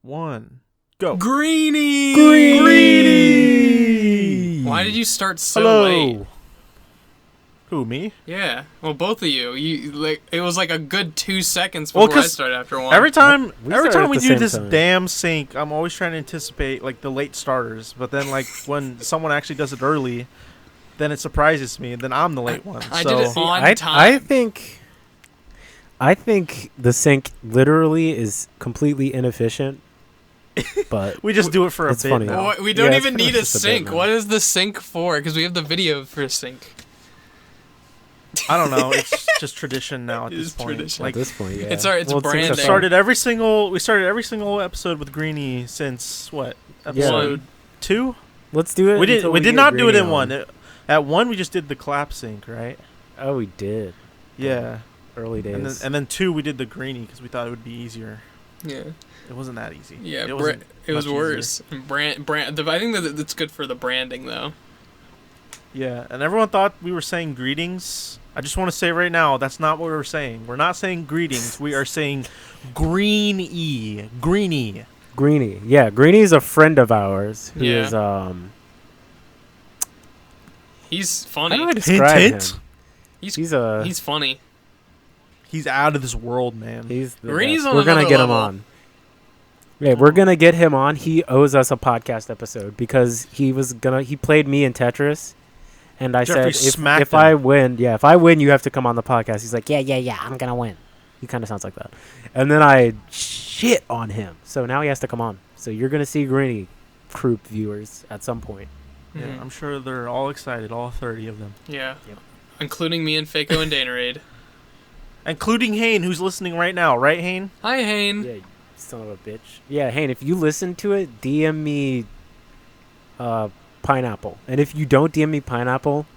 1, go. Greenie! Greenie! Why did you start so Hello. late? Who, me? Yeah, well, both of you. It was like a good 2 seconds before I started after one. Every time We we started at the do same this time. damn sync, I'm always trying to anticipate like the late starters. But then like when someone actually does it early, then it surprises me, and then I'm the late one. I so. did it on I time. think the sync literally is completely inefficient. But We just do it for a It's bit funny. now. Well, we don't Yeah, it's even pretty need a much just a bit sync. now. What is the sync for? Because we have the video for a sync. I don't know. It's just tradition now at It this is point. tradition. Like at this point, yeah. It's syncs branding. are we fun. started every single episode with Greenie since what? Episode 2? Let's do it. We until did get not do it Greenie in on. one. At 1 we just did the clap sync, right? Oh, we did. Yeah. Early days. And then 2 we did the Greenie because we thought it would be easier. Yeah. It wasn't that easy. Yeah, it, it was much worse. I think that's good for the branding, though. Yeah, and everyone thought we were saying greetings. I just want to say right now, that's not what we're saying. We're not saying greetings. We are saying Greenie. Greenie. Greenie. Yeah, Greenie's a friend of ours who Yeah. is He's how funny. do I describe hint. him? He's He's funny. He's out of this world, man. He's the Greenie's best. on We're gonna another get level. him on. Yeah, we're gonna get him on. He owes us a podcast episode because he played me in Tetris, and I Jeffrey said smacked if him. I win, you have to come on the podcast. He's like, yeah, I'm gonna win. He kind of sounds like that, and then I shit on him, so now he has to come on. So you're gonna see Greenie, Kroop viewers at some point. Yeah, Mhm. I'm sure they're all excited, all 30 of them. Yeah. Yep. Including me and Fako and Danerade. Including Hane, who's listening right now. Right, Hane? Hi, Hane. Yeah, you son of a bitch. Yeah, Hane, if you listen to it, DM me pineapple, and if you don't DM me pineapple,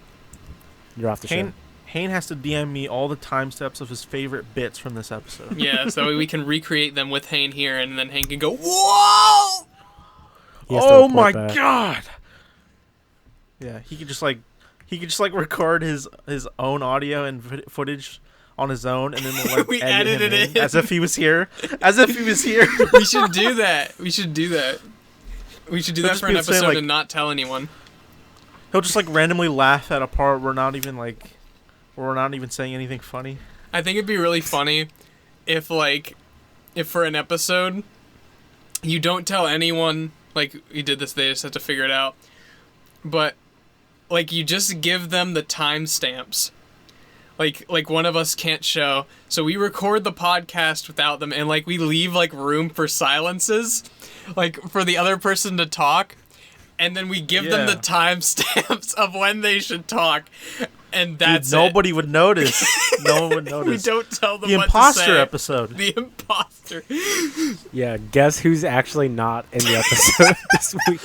you're off the show. Hane has to DM me all the time steps of his favorite bits from this episode. Yeah, so we can recreate them with Hane here, and then Hane can go, whoa! He has to Oh report my back. god! Yeah, he could just record his own audio and footage on his own, and then we'll We edit him edited it in as if he was here. As if he was here. We should do that. We should do that It'll just for be an saying, episode like- and not tell anyone. He'll just randomly laugh at a part we're not even saying anything funny. I think it'd be really funny if for an episode you don't tell anyone, like you did this, they just have to figure it out. But you just give them the timestamps. Like one of us can't show, so we record the podcast without them, and we leave room for silences, for the other person to talk, and then we give them the Yeah. timestamps of when they should talk, and that's Dude, nobody would notice. No one would it. notice. We don't tell them The what imposter to say. episode. The imposter. Yeah, guess who's actually not in the episode this week?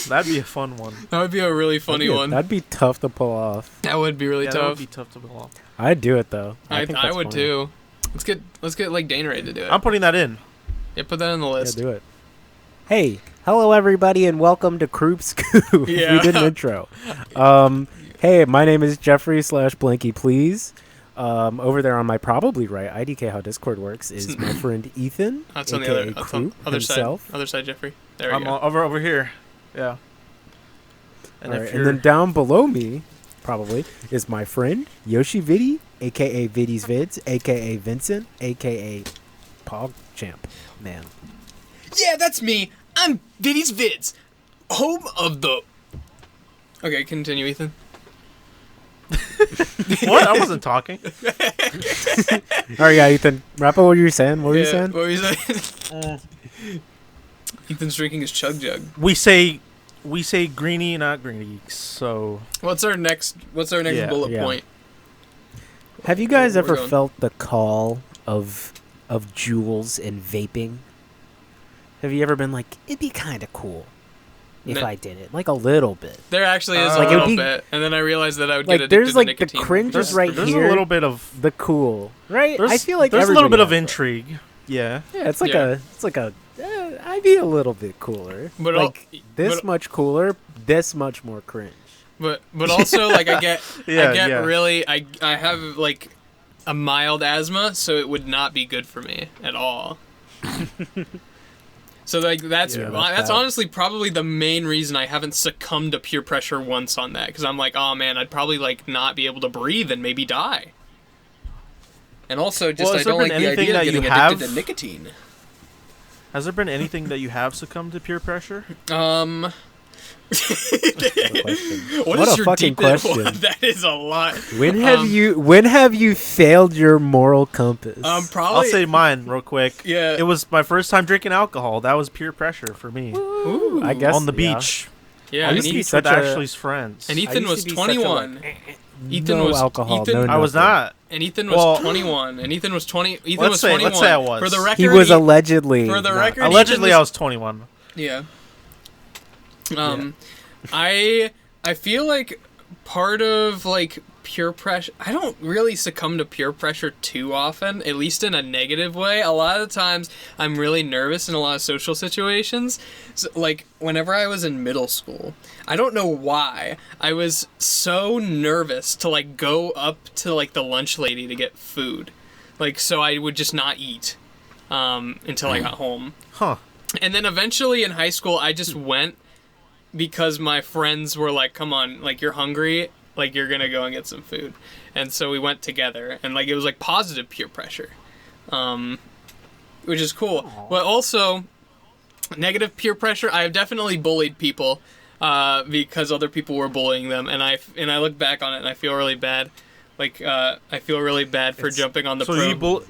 That'd be a fun one. That would be a really funny one. That'd be tough to pull off. That would be really Yeah, that would tough. be tough to pull off. I'd do it though. I think I that's would funny. too. Let's get Danerade to do it. I'm putting that in. Yeah, put that on the Yeah, list. do it. Hey, hello everybody, and welcome to Kroop Scoop. Yeah. We did an intro. Hey, my name is Jeffrey /Blanky. Please. Over there on my probably right, IDK how Discord works is my friend Ethan, That's on aka the other, that's on Kroop other himself. side. Other side, Jeffrey. There we I'm go. over here. Yeah. And All if right, you're and then down below me, probably, is my friend Yoshi Vidi, aka Vidi's Vids, aka Vincent, aka PogChamp. Man. Yeah, that's me. I'm Viddy's Vids, home of the. Okay, continue, Ethan. what? I wasn't talking. All right, yeah, Ethan. Wrap up what you were saying. What were you saying? What were you saying? Ethan's drinking his chug jug. We say greenie, not greenie. So What's our next Yeah, bullet yeah. point? Have you guys Where we're ever going. felt the call of jewels and vaping? Have you ever been like, it'd be kind of cool if No. I did it, like a little bit? There actually is a Like, it would little be- bit, and then I realized that I would Like, get addicted there's to like the nicotine. cringe is right there's here. a little bit of The cool, right? there's, I feel like there's a little bit everybody of has that. intrigue. Yeah. Yeah, it's like Yeah. I'd be a little bit cooler, But like this but- much cooler, this much more cringe. But also I get Yeah. really I have a mild asthma, so it would not be good for me at all. So like that's Yeah, that's bad. honestly probably the main reason I haven't succumbed to peer pressure once on that, because I'm like, oh man, I'd probably like not be able to breathe and maybe die. And also, just Well, I has there don't like been the anything idea of that you getting have- addicted to nicotine. Has there been anything that you have succumbed to peer pressure? What What is a your fucking deepest question. one? That is a lot. When have you failed your moral compass? Probably. I'll say mine real quick. Yeah. It was my first time drinking alcohol. That was peer pressure for me. Ooh. I guess On the yeah. beach. Yeah, I and, used to be With such a Ashley's friends. and I Ethan used was to be such a, 21. Ethan no was alcohol, Ethan, no I was nothing. not. And Ethan was Well, 21. And Ethan was 20. Ethan let's was say- 21. let's say I was. For the record, He was allegedly. for the not. record, Allegedly, Ethan I was- was 21. Yeah. I feel like part of like peer pressure, I don't really succumb to peer pressure too often, at least in a negative way. A lot of the times I'm really nervous in a lot of social situations. So, like whenever I was in middle school, I don't know why, I was so nervous to like go up to like the lunch lady to get food. Like so I would just not eat until I got home. Huh. And then eventually in high school, I just went because my friends were like, come on, like, you're hungry, like, you're gonna go and get some food. And so we went together, and, like, it was, like, positive peer pressure, which is cool. Aww. But also, negative peer pressure, I have definitely bullied people because other people were bullying them, and I look back on it, and I feel really bad. Like, I feel really bad for jumping on the So pro...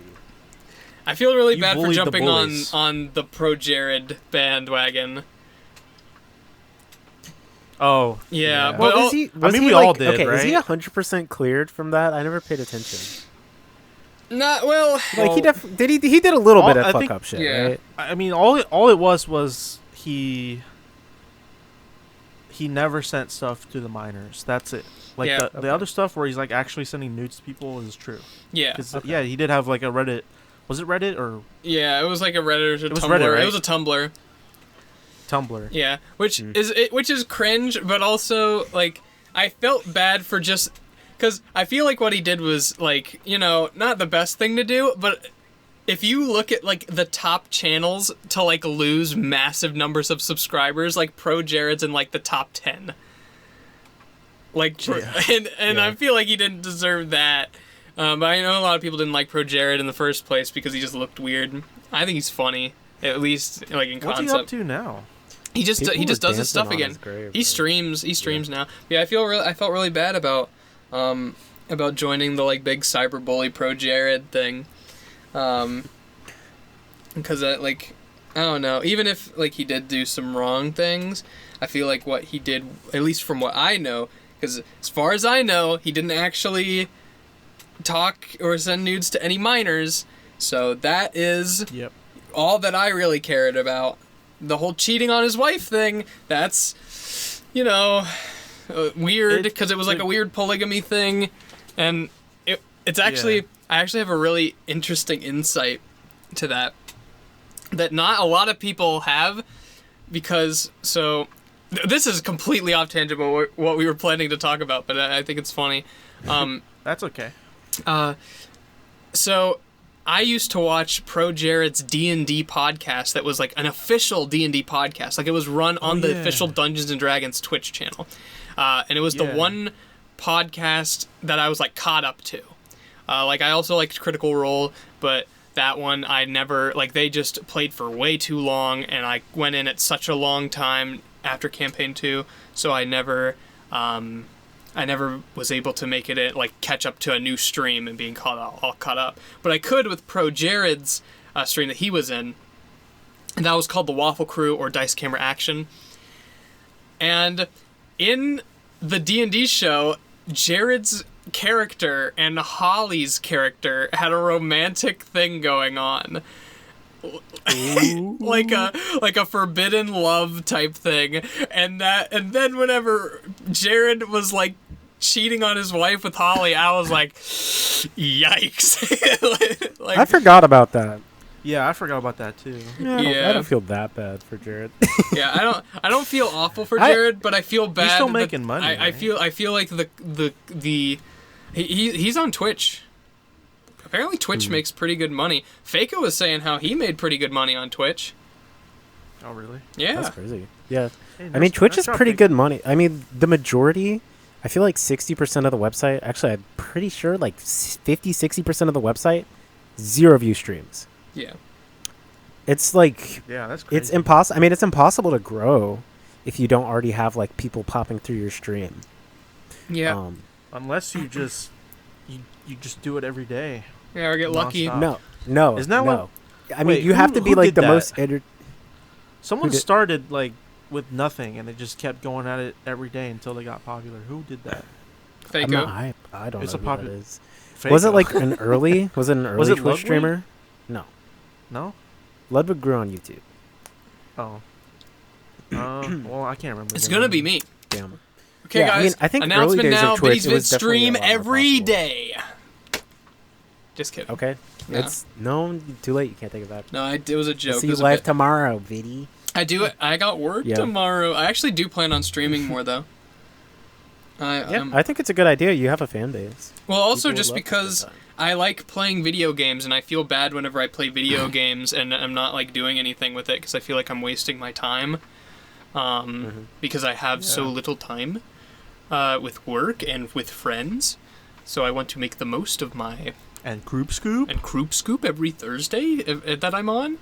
I feel really bad for bullied the jumping bullies. on the pro Jared bandwagon. Oh. Yeah, Yeah. but Well, is he, I was mean, he we like, all did, okay, is he right? 100% cleared from that? I never paid attention. not well. Like he Well, he did a little bit I of fuck think- up shit, yeah. right? I mean, all it was he never sent stuff to the minors. That's it. Like Yeah. the Okay. other stuff where he's like actually sending nudes to people is true. Yeah, 'Cause, Okay. yeah, he did have like a Reddit. Was it Reddit or yeah. It was like a Reddit or It was Tumblr. Reddit, right? It was a Tumblr. Tumblr? Yeah, which Mm. which is cringe, but also like I felt bad for just because I feel like what he did was like, you know, not the best thing to do, but if you look at like the top channels to like lose massive numbers of subscribers, like Pro Jared's in like the top 10. Like, Yeah. and Yeah. I feel like he didn't deserve that. But I know a lot of people didn't like Pro Jared in the first place because he just looked weird. I think he's funny, at least like in What's he concept. up to now? He just People were does his dancing stuff on again. his grave, He right? streams now. Yeah, I felt really bad about joining the like big cyberbully Pro Jared thing, because that like I don't know. Even if like he did do some wrong things, I feel like what he did, at least from what I know, because as far as I know, he didn't actually talk or send nudes to any minors. So that is Yep. all that I really cared about. The whole cheating on his wife thing, that's, you know, weird because it was like a weird polygamy thing. And it's actually, Yeah. I actually have a really interesting insight to that not a lot of people have, because, so, this is completely off tangent about what we were planning to talk about, but I think it's funny. That's okay. So I used to watch Pro Jared's D&D podcast that was like an official D&D podcast. Like it was run on the yeah. official Dungeons & Dragons Twitch channel. And it was the Yeah. one podcast that I was like caught up to. Like I also liked Critical Role, but that one I never, like they just played for way too long and I went in at such a long time after Campaign 2, so I never was able to make it like catch up to a new stream and being all caught up. But I could with Pro Jared's stream that he was in, and that was called the Waffle Crew or Dice Camera Action. And in the D&D show, Jared's character and Holly's character had a romantic thing going on. like a forbidden love type thing, and then whenever Jared was like cheating on his wife with Holly, I was like, yikes. like, I forgot about that. Yeah, I forgot about that too. Yeah. I don't feel that bad for Jared. yeah, I don't feel awful for I- Jared, but I feel bad. still that- making money, I right? feel like he's on Twitch. Apparently Twitch makes pretty good money. Faco was saying how he made pretty good money on Twitch. Oh, really? Yeah. That's crazy. Yeah. Hey, I mean, Twitch is job, pretty Faco. good money. I mean, the majority, I feel like 60% of the website, actually, I'm pretty sure like 50, 60% of the website, 0 view streams. Yeah. It's like, Yeah, that's crazy. it's impossible. I mean, it's impossible to grow if you don't already have like people popping through your stream. Yeah. Unless you just you just do it every day. Yeah, or get lucky. Nonstop. No. Isn't that no. I mean, Wait, you have to who be like did the that? most Someone Who did- started like with nothing, and they just kept going at it every day until they got popular. Who did that? Faco. I don't It's know a who that popular- is. Was it Faco. like an early? Was it an early Was it Twitch Ludwig? streamer? No. No? Ludwig grew on YouTube. Oh. Well, I can't remember. It's their gonna be name. me. Damn. Okay, Yeah, guys. I mean, I think early announcement days of now. Twitch, Biddy's it Vid was definitely stream a lot more every possible. day. Just kidding. Okay. No. It's no too late. You can't take it back. No, it was a joke. See It you was a live bit. tomorrow, Viddy. I do it. I got work Yeah. tomorrow. I actually do plan on streaming more though. Yeah, I think it's a good idea. You have a fan base. Well, also People just love to because spend time. I like playing video games, and I feel bad whenever I play video games and I'm not like doing anything with it because I feel like I'm wasting my time. Because I have so Yeah. little time with work and with friends, so I want to make the most of my And Kroop Scoop? and Kroop Scoop every Thursday that I'm on.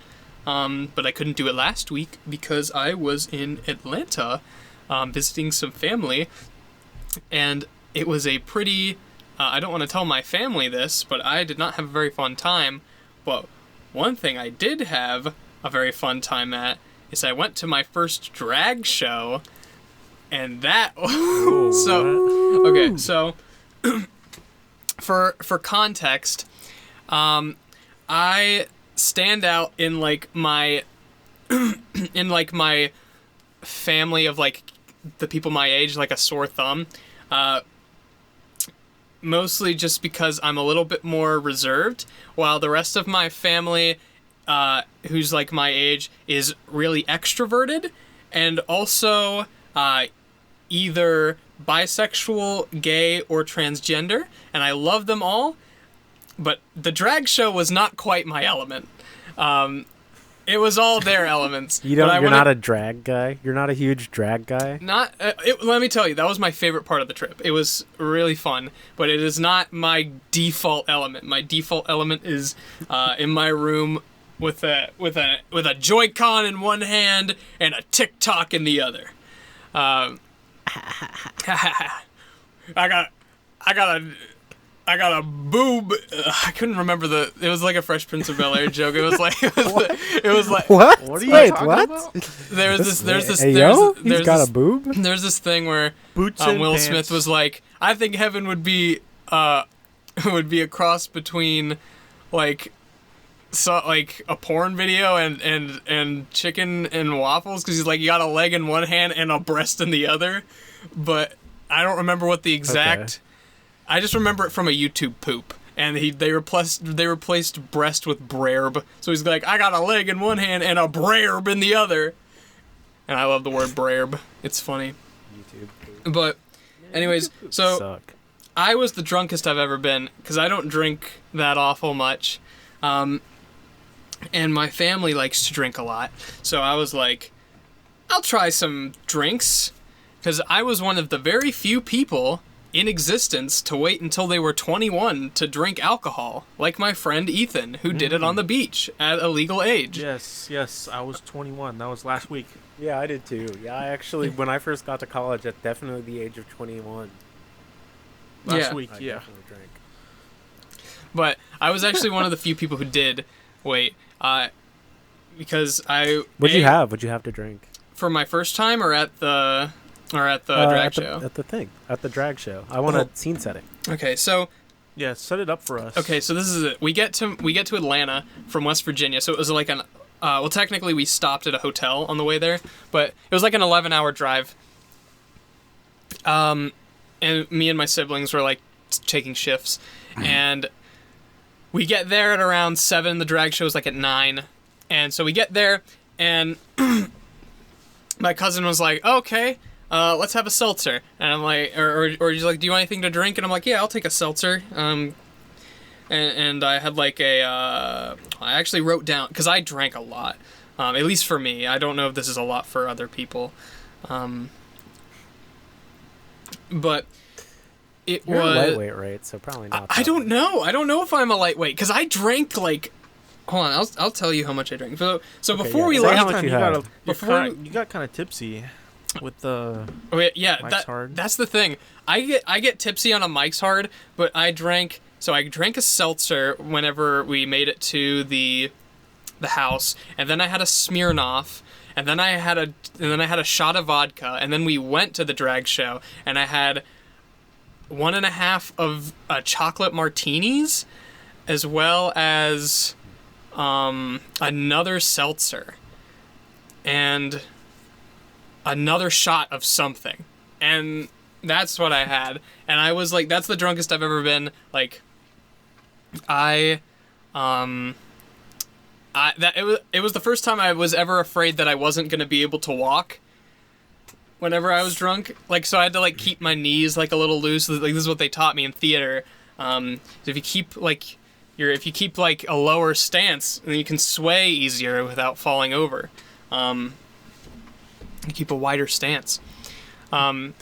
But I couldn't do it last week because I was in Atlanta visiting some family, and it was a pretty. I don't want to tell my family this, but I did not have a very fun time. But one thing I did have a very fun time at is I went to my first drag show, and that. So okay, so for context, I stand out in like my in like my family of like the people my age like a sore thumb, mostly just because I'm a little bit more reserved, while the rest of my family who's like my age is really extroverted and also either bisexual, gay, or transgender, and I love them all. But the drag show was not quite my element. It was all their elements. You don't. but I You're wanna- not a drag guy. You're not a huge drag guy. Not. Let me tell you, that was my favorite part of the trip. It was really fun, but it is not my default element. My default element is in my room with a Joy-Con in one hand and a TikTok in the other. I got a boob. I couldn't remember it was like a Fresh Prince of Bel-Air joke. It was like What? What are you Wait, talking what? about? there's this Hey, yo, there's he's got this, a boob. there's this thing where Boots and Will pants. Smith was like, I think heaven would be would be a cross between like a porn video and chicken and waffles, because he's like, you got a leg in one hand and a breast in the other, but I don't remember what the exact. Okay. I just remember it from a YouTube poop, and they replaced breast with brerb. So he's like, I got a leg in one hand and a brerb in the other, and I love the word brerb. It's funny. YouTube. But, anyways, so Suck. I was the drunkest I've ever been because I don't drink that awful much, and my family likes to drink a lot. So I was like, I'll try some drinks, because I was one of the very few people in existence to wait until they were 21 to drink alcohol, like my friend Ethan, who did it on the beach at a legal age. Yes, I was 21. That was last week. Yeah, I did too. Yeah, I actually, when I first got to college, at definitely the age of 21, Last Yeah. week, I yeah. definitely drank. But I was actually one of the few people who did wait, because I. What'd you have? What'd you have to drink? For my first time, or at the drag at show? At the thing. At the drag show. I want a scene setting. Okay, so Yeah, set it up for us. Okay, so this is it. We get to Atlanta from West Virginia, so it was like an well, technically we stopped at a hotel on the way there, but it was like an 11-hour drive. And me and my siblings were like taking shifts, and we get there at around 7. The drag show is like at 9, and so we get there, and my cousin was like, "Okay, let's have a seltzer," and I'm like, or he's like, "Do you want anything to drink?" And I'm like, "Yeah, I'll take a seltzer." and I had like a I actually wrote down because I drank a lot, at least for me. I don't know if this is a lot for other people, but it You're was lightweight, right? So probably not. I don't know. I don't know if I'm a lightweight because I drank like. Hold on, I'll tell you how much I drank. So Okay, before yeah, we say left, how much you had. You got kind of tipsy with the yeah, Mike's Hard. that's the thing. I get tipsy on a Mike's Hard, but I drank a seltzer whenever we made it to the house, and then I had a Smirnoff, and then I had a shot of vodka, and then we went to the drag show, and I had 1.5 of chocolate martinis, as well as another seltzer, and another shot of something, and that's what I had, and I was like, that's the drunkest I've ever been. Like, it was the first time I was ever afraid that I wasn't gonna be able to walk whenever I was drunk. Like, so I had to like keep my knees like a little loose. Like, this is what they taught me in theater. So if you keep like a lower stance, then you can sway easier without falling over. You keep a wider stance. Do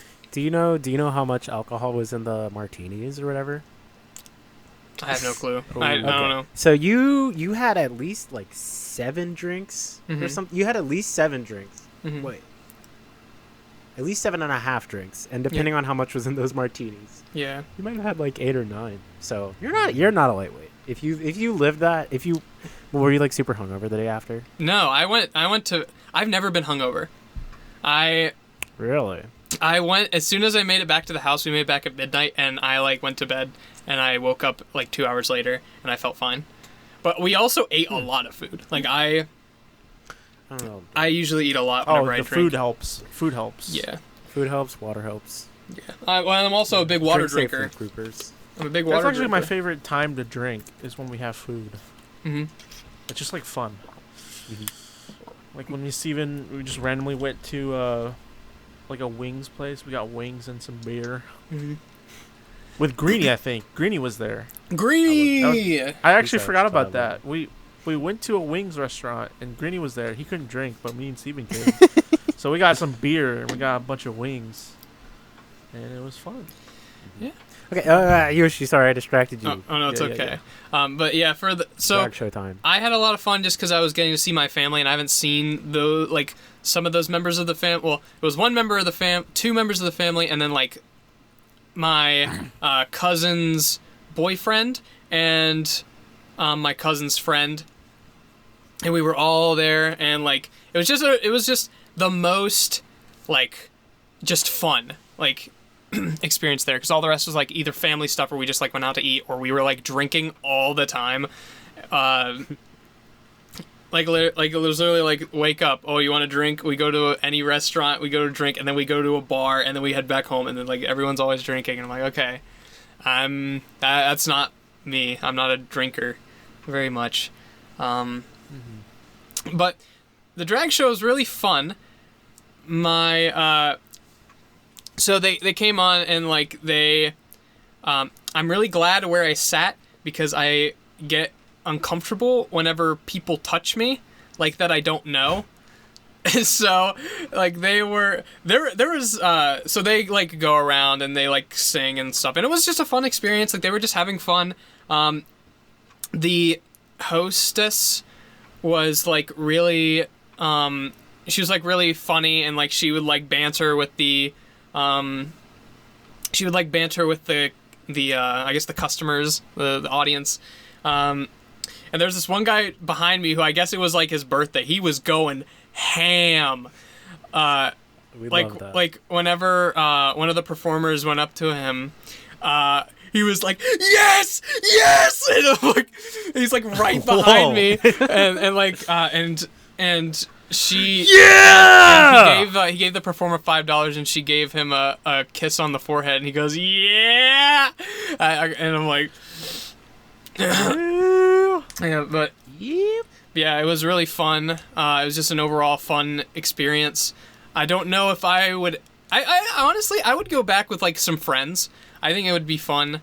you know how much alcohol was in the martinis or whatever? I have no clue. I don't know. So you had at least like 7 drinks or something. You had at least 7 drinks. Mhm. Wait. At least 7.5 drinks, and depending on how much was in those martinis, Yeah. you might have had like 8 or 9. So you're not a lightweight. If you lived that, were you like super hungover the day after? No, I went to. I've never been hungover. Really? I went as soon as I made it back to the house. We made it back at midnight, and I like went to bed, and I woke up like 2 hours later, and I felt fine. But we also ate a lot of food. Like I don't know. I usually eat a lot whenever I the drink. food helps. Food helps. Yeah. Food helps. Water helps. Yeah. I'm also a big water Drink drinker. safe for Kroopers. I'm a big That's water actually drinker. my favorite time to drink is when we have food. Mm-hmm. It's just like fun. Mhm. Like when we just randomly went to like a wings place. We got wings and some beer Mm-hmm. with Greenie. I think Greenie was there. Greenie. I actually He's forgot a about child, that. We went to a wings restaurant and Greenie was there. He couldn't drink, but me and Steven could. So we got some beer and we got a bunch of wings, and it was fun. Okay, Yoshi, sorry I distracted you. Oh no, it's Yeah, okay. yeah. But yeah, Drag show time. I had a lot of fun just because I was getting to see my family, and I haven't seen some of those members of the fam. Well, it was one member of the 2 members of the family, and then like my cousin's boyfriend and my cousin's friend, and we were all there, and like it was just the most like just fun like experience there, because all the rest was like either family stuff or we just like went out to eat, or we were like drinking all the time. Like it was literally like, wake up, oh, you want to drink, we go to any restaurant, we go to drink, and then we go to a bar, and then we head back home, and then like everyone's always drinking, and I'm like, okay, that's not me. I'm not a drinker very much. But the drag show was really fun. So they came on, and like I'm really glad where I sat, because I get uncomfortable whenever people touch me like that I don't know. And so like they were there was so they like go around and they like sing and stuff, and it was just a fun experience. Like they were just having fun. The hostess was like really she was like really funny, and like she would like banter with the I guess the customers, the audience. And there's this one guy behind me who, I guess it was like his birthday. He was going ham. We love that. Like whenever one of the performers went up to him, he was like, yes, yes, and I'm like, he's like right behind me, and she, Yeah. and he gave the performer $5, and she gave him a kiss on the forehead, and he goes, yeah, and I'm like, yeah, but yeah, it was really fun. It was just an overall fun experience. I don't know if I would. I honestly, I would go back with like some friends. I think it would be fun.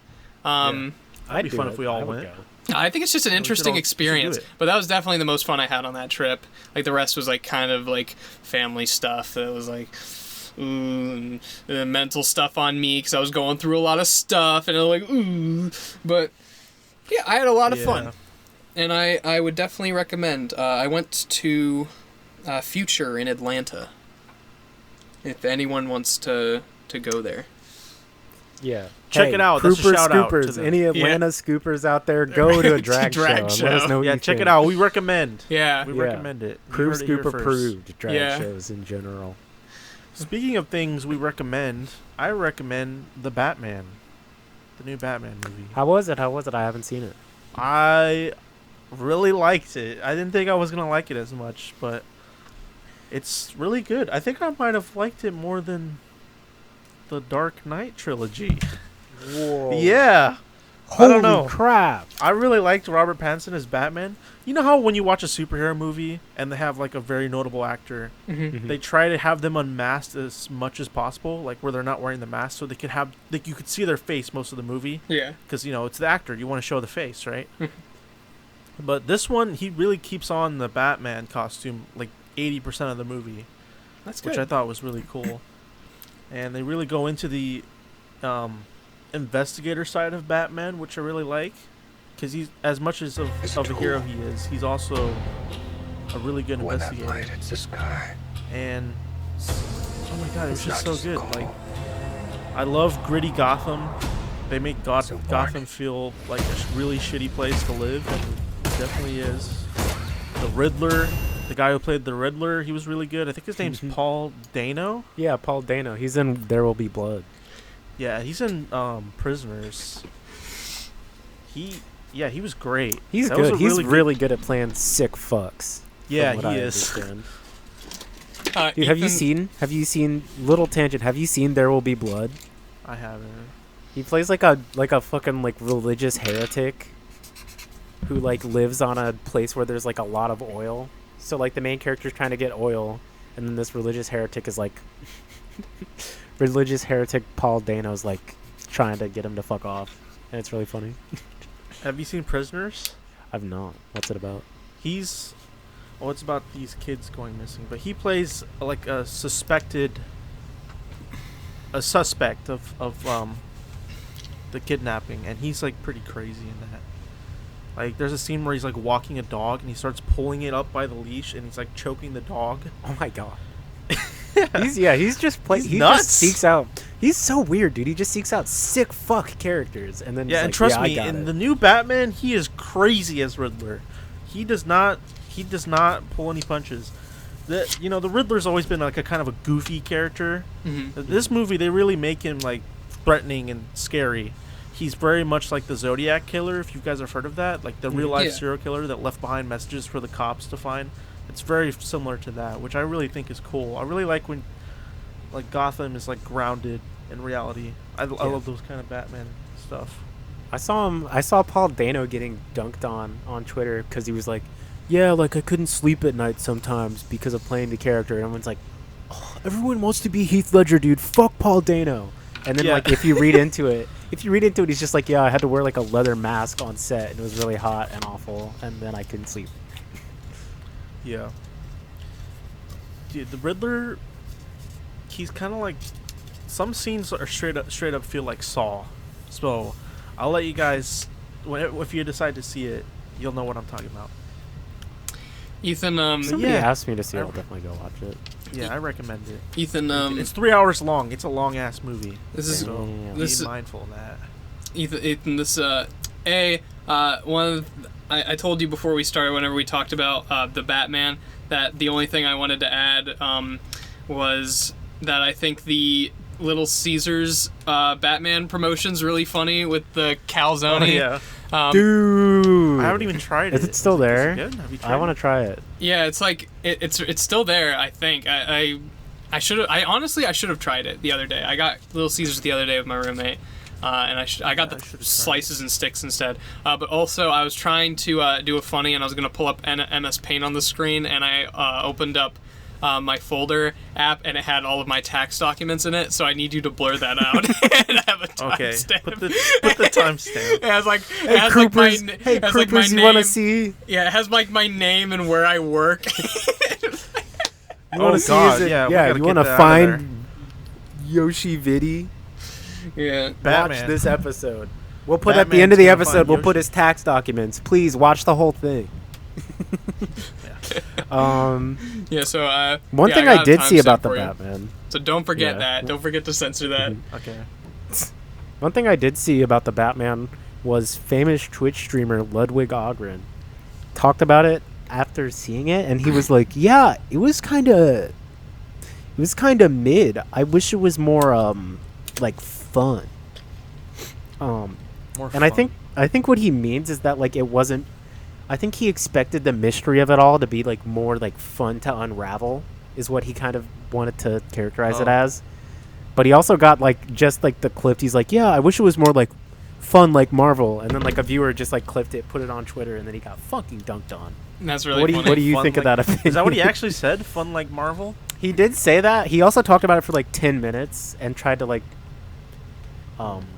That'd be fun if we all would went. go. I think it's just an should interesting do experience, it. but that was definitely the most fun I had on that trip. Like the rest was like kind of like family stuff that was like, ooh, and mental stuff on me because I was going through a lot of stuff and I was like, ooh, but yeah, I had a lot of fun, and I would definitely recommend. I went to Future in Atlanta. If anyone wants to go there. Yeah. Check it out. That's a Kroopers, shout out to Scoopers. them. Any Atlanta Scoopers out there, go to a drag, Drag show. And let us show. know what Yeah, you check think. it out. We recommend. Yeah. We Yeah. recommend it. You Kroop heard it here Scoop first. approved drag Yeah. shows in general. Speaking of things we recommend, I recommend the Batman, the new Batman movie. How was it? I haven't seen it. I really liked it. I didn't think I was gonna like it as much, but it's really good. I think I might have liked it more than the Dark Knight trilogy. Whoa. Yeah. Holy I don't know. crap. I really liked Robert Pattinson as Batman. You know how when you watch a superhero movie and they have like a very notable actor, Mm-hmm. they try to have them unmasked as much as possible, like where they're not wearing the mask, so they could have like you could see their face most of the movie, Yeah. because it's the actor. You want to show the face, right? But this one, he really keeps on the Batman costume like 80% of the movie, That's good. which I thought was really cool. And they really go into the investigator side of Batman, which I really like, because he's as much as of a hero he is, he's also a really good When that investigator. light hits the sky, And oh my god, it was it's just not so good. a call. Like, I love gritty Gotham. They make So Gotham warning. feel like a really shitty place to live, and it definitely is. The Riddler, the guy who played the Riddler, he was really good. I think his name's Paul Dano. Yeah, Paul Dano. He's in There Will Be Blood. Yeah, he's in Prisoners. He was great. He's That was good. a He's good- really good at playing sick fucks. Yeah, from what he I is. understand. Dude, have you seen little tangent, have you seen There Will Be Blood? I haven't. He plays like a fucking like religious heretic who like lives on a place where there's like a lot of oil. So like the main character's trying to get oil, and then this religious heretic is like religious heretic Paul Dano's like trying to get him to fuck off, and it's really funny. Have you seen Prisoners? I've not. What's it about? It's about these kids going missing, but he plays like a suspect of the kidnapping, and he's like pretty crazy in that. Like, there's a scene where he's like walking a dog, and he starts pulling it up by the leash, and he's like choking the dog. Oh my god. He's just He's he nuts. just seeks out. He's so weird, dude. He just seeks out sick fuck characters, and then Yeah, and like, trust yeah, I me, got in it. the new Batman, he is crazy as Riddler. He does not pull any punches. The Riddler's always been like a kind of a goofy character. Mm-hmm. This movie, they really make him like threatening and scary. He's very much like the Zodiac killer, if you guys have heard of that, like the real life Yeah. serial killer that left behind messages for the cops to find. It's very similar to that, which I really think is cool. I really like when like Gotham is like grounded in reality. I love those kind of Batman stuff. I saw Paul Dano getting dunked on Twitter because he was like, yeah, like I couldn't sleep at night sometimes because of playing the character. And everyone's like, oh, everyone wants to be Heath Ledger, dude. Fuck Paul Dano. And then Yeah. like if you read into it, he's just like, yeah, I had to wear like a leather mask on set and it was really hot and awful, and then I couldn't sleep. Yeah. Dude, the Riddler, he's kind of like, some scenes are straight up feel like Saw. So, I'll let you guys, if you decide to see it, you'll know what I'm talking about. Ethan, Somebody Yeah. asked me to see it. I'll definitely go watch it. Yeah, I recommend it. Ethan, It's 3 hours long. It's a long ass movie. this is So Damn. This be is- mindful of that. Ethan, this I told you before we started, whenever we talked about the Batman, that the only thing I wanted to add was that I think the Little Caesars Batman promotion's really funny with the calzone. Oh, yeah. Dude, I haven't even tried it. Is it still there? Is it good? Have you tried I want it? to try it. Yeah, it's like it's still there. I think I should have. I honestly should have tried it the other day. I got Little Caesars the other day with my roommate, and I got I should've the tried slices and sticks instead. But also I was trying to do a funny, and I was gonna pull up MS Paint on the screen, and I opened up my folder app, and it had all of my tax documents in it. So I need you to blur that out and have a Okay. timestamp. Put the timestamp. It has like Hey, it has like my Kroopers, hey, it has like my Kroopers, you want to name. see? Yeah, it has like my name and where I work. You want to see? God, Is it, yeah, we yeah. gotta You get want to that out of there. find Yoshi Viddy? Yeah. Batman. Watch this episode. We'll put at the Batman's end of the gonna episode. find We'll put Yoshi. his tax documents. Please watch the whole thing. Yeah. So One yeah, thing got I a did see timestamp about the for you. Batman. So don't forget Yeah. that. Don't forget to censor that. Okay. One thing I did see about the Batman was famous Twitch streamer Ludwig Ogren talked about it after seeing it, and he was like, "Yeah, it was kind of mid. I wish it was more like fun." More And I fun. think what he means is that like it wasn't. I think he expected the mystery of it all to be like more like fun to unravel, is what he kind of wanted to characterize it Oh. as. But he also got like just like the clip. He's like, yeah, I wish it was more like fun like Marvel. And then like a viewer just like clipped it, put it on Twitter, and then he got fucking dunked on. And that's really What do you funny. what do you Fun think of like- that opinion? Is that what he actually said? Fun like Marvel? He did say that. He also talked about it for like 10 minutes and tried to like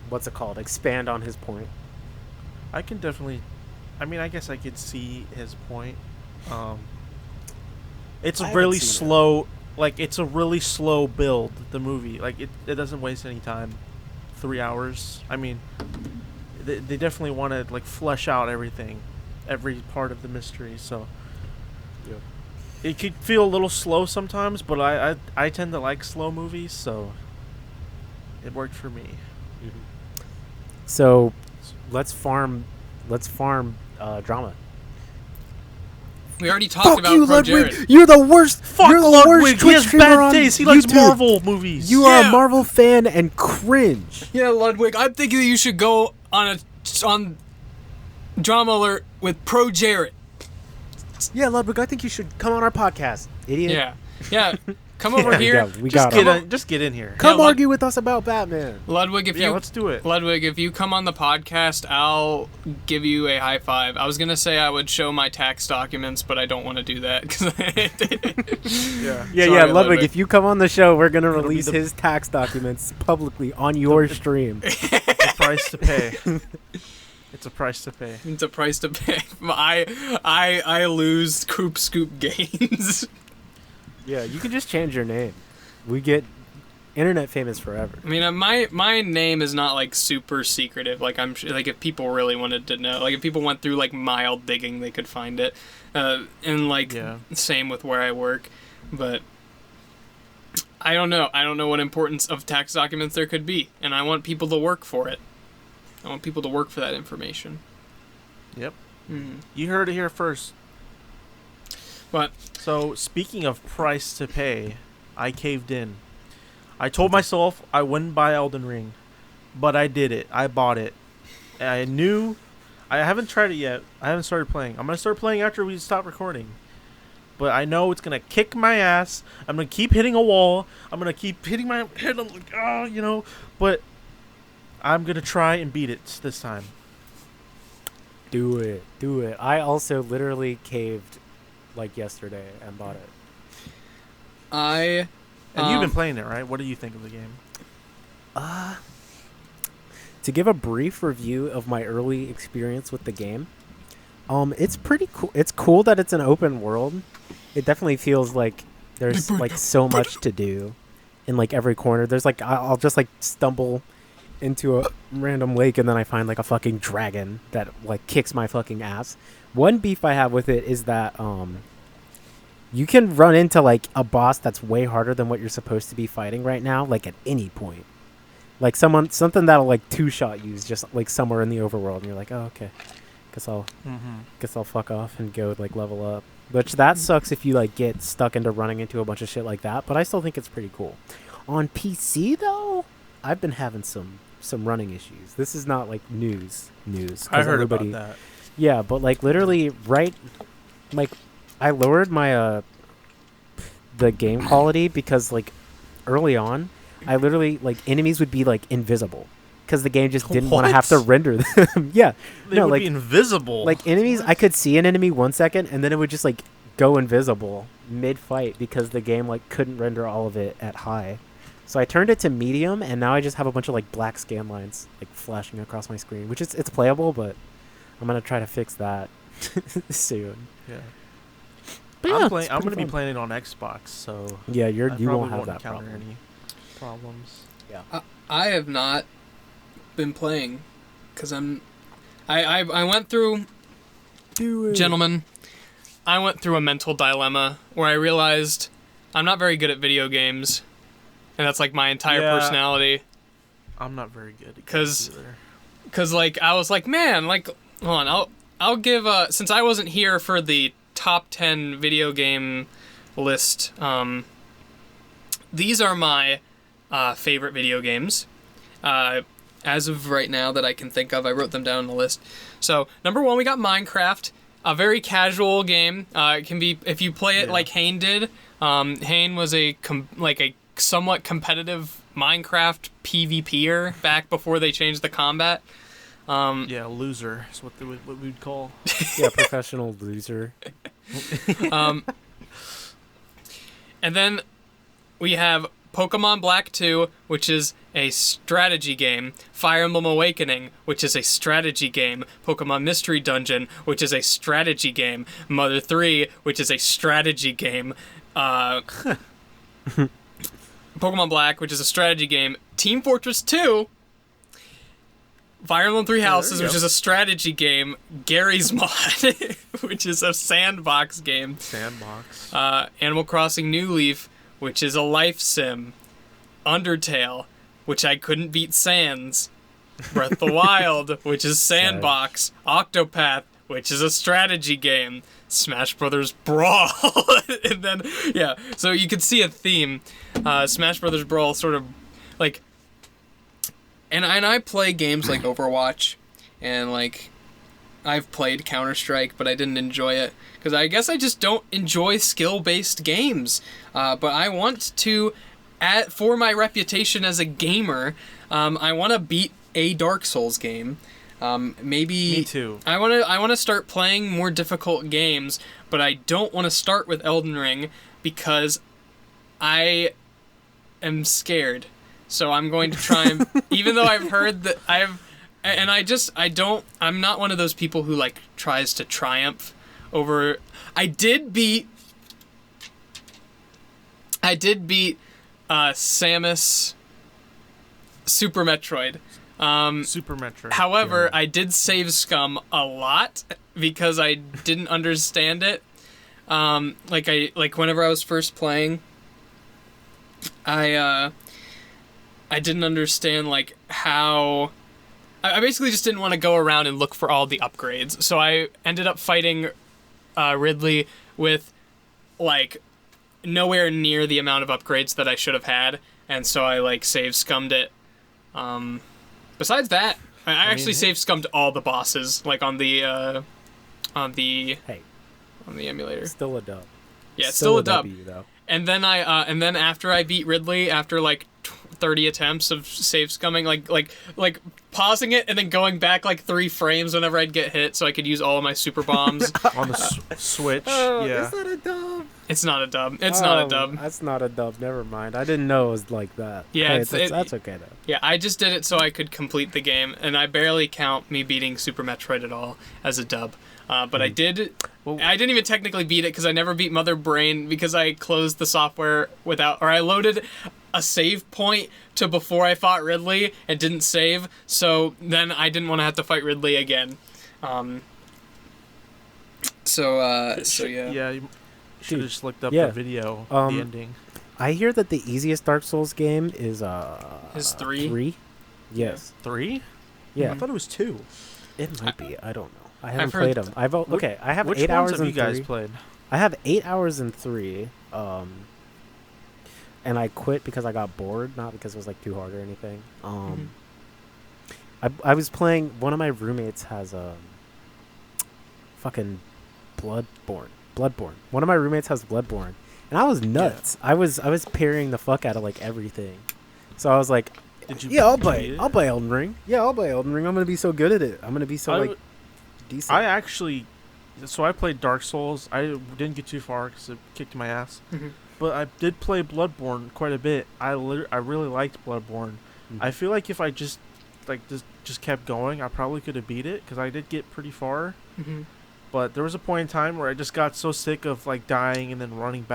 what's it called? Expand on his point. I can definitely. I mean, I guess I could see his point. It's I a haven't really seen it. slow. Like, it's a really slow build. The movie, like, it doesn't waste any time. 3 hours. I mean, they definitely want to like flesh out everything, every part of the mystery. So Yep. it could feel a little slow sometimes, but I tend to like slow movies, so it worked for me. So let's farm drama. We already talked about Pro Jared. You're the worst. Fuck You're the Ludwig. worst He Twitch has streamer bad on taste. He likes YouTube. Marvel movies. You are Yeah. a Marvel fan and cringe. Yeah, Ludwig. I'm thinking that you should go on Drama Alert with Pro Jared. Yeah, Ludwig, I think you should come on our podcast, idiot. Yeah. Yeah. Come over Yeah, here. we just got get him. just get in here. Come Yeah, argue with us about Batman. Ludwig, if Yeah, you let's do it. Ludwig, if you come on the podcast, I'll give you a high five. I was gonna say I would show my tax documents, but I don't want to do that. Yeah. Yeah, Sorry, Ludwig, if you come on the show, we're gonna It'll be release the- his tax documents publicly on your stream. It's a price to pay. It's a price to pay. It's a price to pay. I lose Kroop Scoop gains. Yeah, you can just change your name. We get internet famous forever. I mean, my name is not like super secretive. Like I'm sure, like if people really wanted to know, like if people went through like mild digging, they could find it. And like Yeah. same with where I work, but I don't know. I don't know what importance of tax documents there could be, and I want people to work for it. I want people to work for that information. Yep. Mm. You heard it here first. But So, speaking of price to pay, I caved in. I told myself I wouldn't buy Elden Ring, but I did it. I bought it. And I knew. I haven't tried it yet. I haven't started playing. I'm going to start playing after we stop recording. But I know it's going to kick my ass. I'm going to keep hitting a wall. I'm going to keep hitting my head. I'm like, oh, you know. But I'm going to try and beat it this time. Do it. Do it. I also literally caved like yesterday and bought it. I And you've been playing it, right? What do you think of the game? To give a brief review of my early experience with the game, it's pretty cool. It's cool that it's an open world. It definitely feels like there's like so much to do in like every corner. There's like I'll just like stumble into a random lake and then I find like a fucking dragon that like kicks my fucking ass. One beef I have with it is that you can run into like a boss that's way harder than what you're supposed to be fighting right now, like at any point. Like something that'll like two-shot you just like somewhere in the overworld, and you're like, oh, okay, guess I'll fuck off and go like level up. Which that sucks if you like get stuck into running into a bunch of shit like that. But I still think it's pretty cool. On PC though, I've been having some running issues. This is not like news. 'Cause I heard everybody- about that. Yeah, but like literally like I lowered my the game quality because like early on I literally like enemies would be like invisible because the game just didn't want to have to What? render them. Yeah, They no, would like be invisible. like enemies I could see an enemy 1 second and then it would just like go invisible mid-fight because the game like couldn't render all of it at high. So I turned it to medium, and now I just have a bunch of like black scan lines like flashing across my screen, which it's playable, but I'm gonna try to fix that soon. Yeah. But yeah, I'm it's going pretty to be fun. playing it on Xbox, so Yeah, I you probably won't have won't that encounter problem. any problems. Yeah. I have not been playing because I went through, gentlemen, I went through a mental dilemma where I realized I'm not very good at video games, and that's like my entire Yeah. personality. I'm not very good at 'Cause- games either. Cause like I was like, man, like hold on, I'll give since I wasn't here for the top 10 video game list. These are my favorite video games. As of right now that I can think of, I wrote them down on the list. So number 1, we got Minecraft, a very casual game. It can be if you play it like Hane did. Hane was a somewhat competitive Minecraft PvPer back before they changed the combat. Yeah, loser is what we'd call. Yeah, professional loser. And then we have Pokemon Black 2, which is a strategy game. Fire Emblem Awakening, which is a strategy game. Pokemon Mystery Dungeon, which is a strategy game. Mother 3, which is a strategy game. Pokemon Black, which is a strategy game. Team Fortress 2, Fire Emblem Three Houses, which is a strategy game. Gary's Mod, which is a sandbox game. Sandbox. Animal Crossing New Leaf, which is a life sim. Undertale, which I couldn't beat Sans. Breath of the Wild, which is sandbox. Octopath, which is a strategy game. Smash Brothers Brawl. And then, yeah, so you can see a theme. Smash Brothers Brawl sort of, like... And I play games like Overwatch, and, like, I've played Counter-Strike, but I didn't enjoy it. Because I guess I just don't enjoy skill-based games. But I want to, for my reputation as a gamer, I want to beat a Dark Souls game. Maybe Me too. I want to start playing more difficult games, but I don't want to start with Elden Ring because I am scared. So I'm going to try and even though I've heard that I'm not one of those people who like tries to triumph over. I did beat Samus Super Metroid. Super Metroid. However, I did save scum a lot because I didn't understand it. Like whenever I was first playing, I didn't understand like how. I basically just didn't want to go around and look for all the upgrades, so I ended up fighting Ridley with like nowhere near the amount of upgrades that I should have had, and so I like save scummed it. Besides that, I actually save scummed all the bosses, like on the emulator. Still a dub. Yeah, it's still a dub. W, though. And then and then after I beat Ridley, after like 30 attempts of save scumming, like pausing it and then going back like 3 frames whenever I'd get hit, so I could use all of my super bombs. On the Switch. Oh, Yeah. is that a dub? It's not a dub. It's not a dub. That's not a dub. Never mind. I didn't know it was like that. Yeah, Hey, that's okay though. Yeah, I just did it so I could complete the game, and I barely count me beating Super Metroid at all as a dub. But I did. Well- I didn't even technically beat it because I never beat Mother Brain because I closed the software without, or I loaded a save point to before I fought Ridley and didn't save. So then I didn't want to have to fight Ridley again. So yeah. Yeah, you should have just looked up yeah. the video, the ending. I hear that the easiest Dark Souls game is Is 3? 3? Yes. 3? Yeah. I thought it was 2. It might be. I don't know. I haven't I've heard played them. I have Which 8 ones hours have in you guys 3. played? I have 8 hours in 3. And I quit because I got bored, not because it was like too hard or anything. I was playing. One of my roommates has fucking Bloodborne. One of my roommates has Bloodborne, and I was nuts. Yeah. I was parrying the fuck out of like everything. So I was like, I'll play Elden Ring. Yeah, I'll play Elden Ring. I'm gonna be so good at it. I'm gonna be so decent. I actually So I played Dark Souls. I didn't get too far because it kicked my ass. Mhm. But I did play Bloodborne quite a bit. I really liked Bloodborne. Mhm. I feel like if I just kept going, I probably could have beat it because I did get pretty far. Mm-hmm. But there was a point in time where I just got so sick of like dying and then running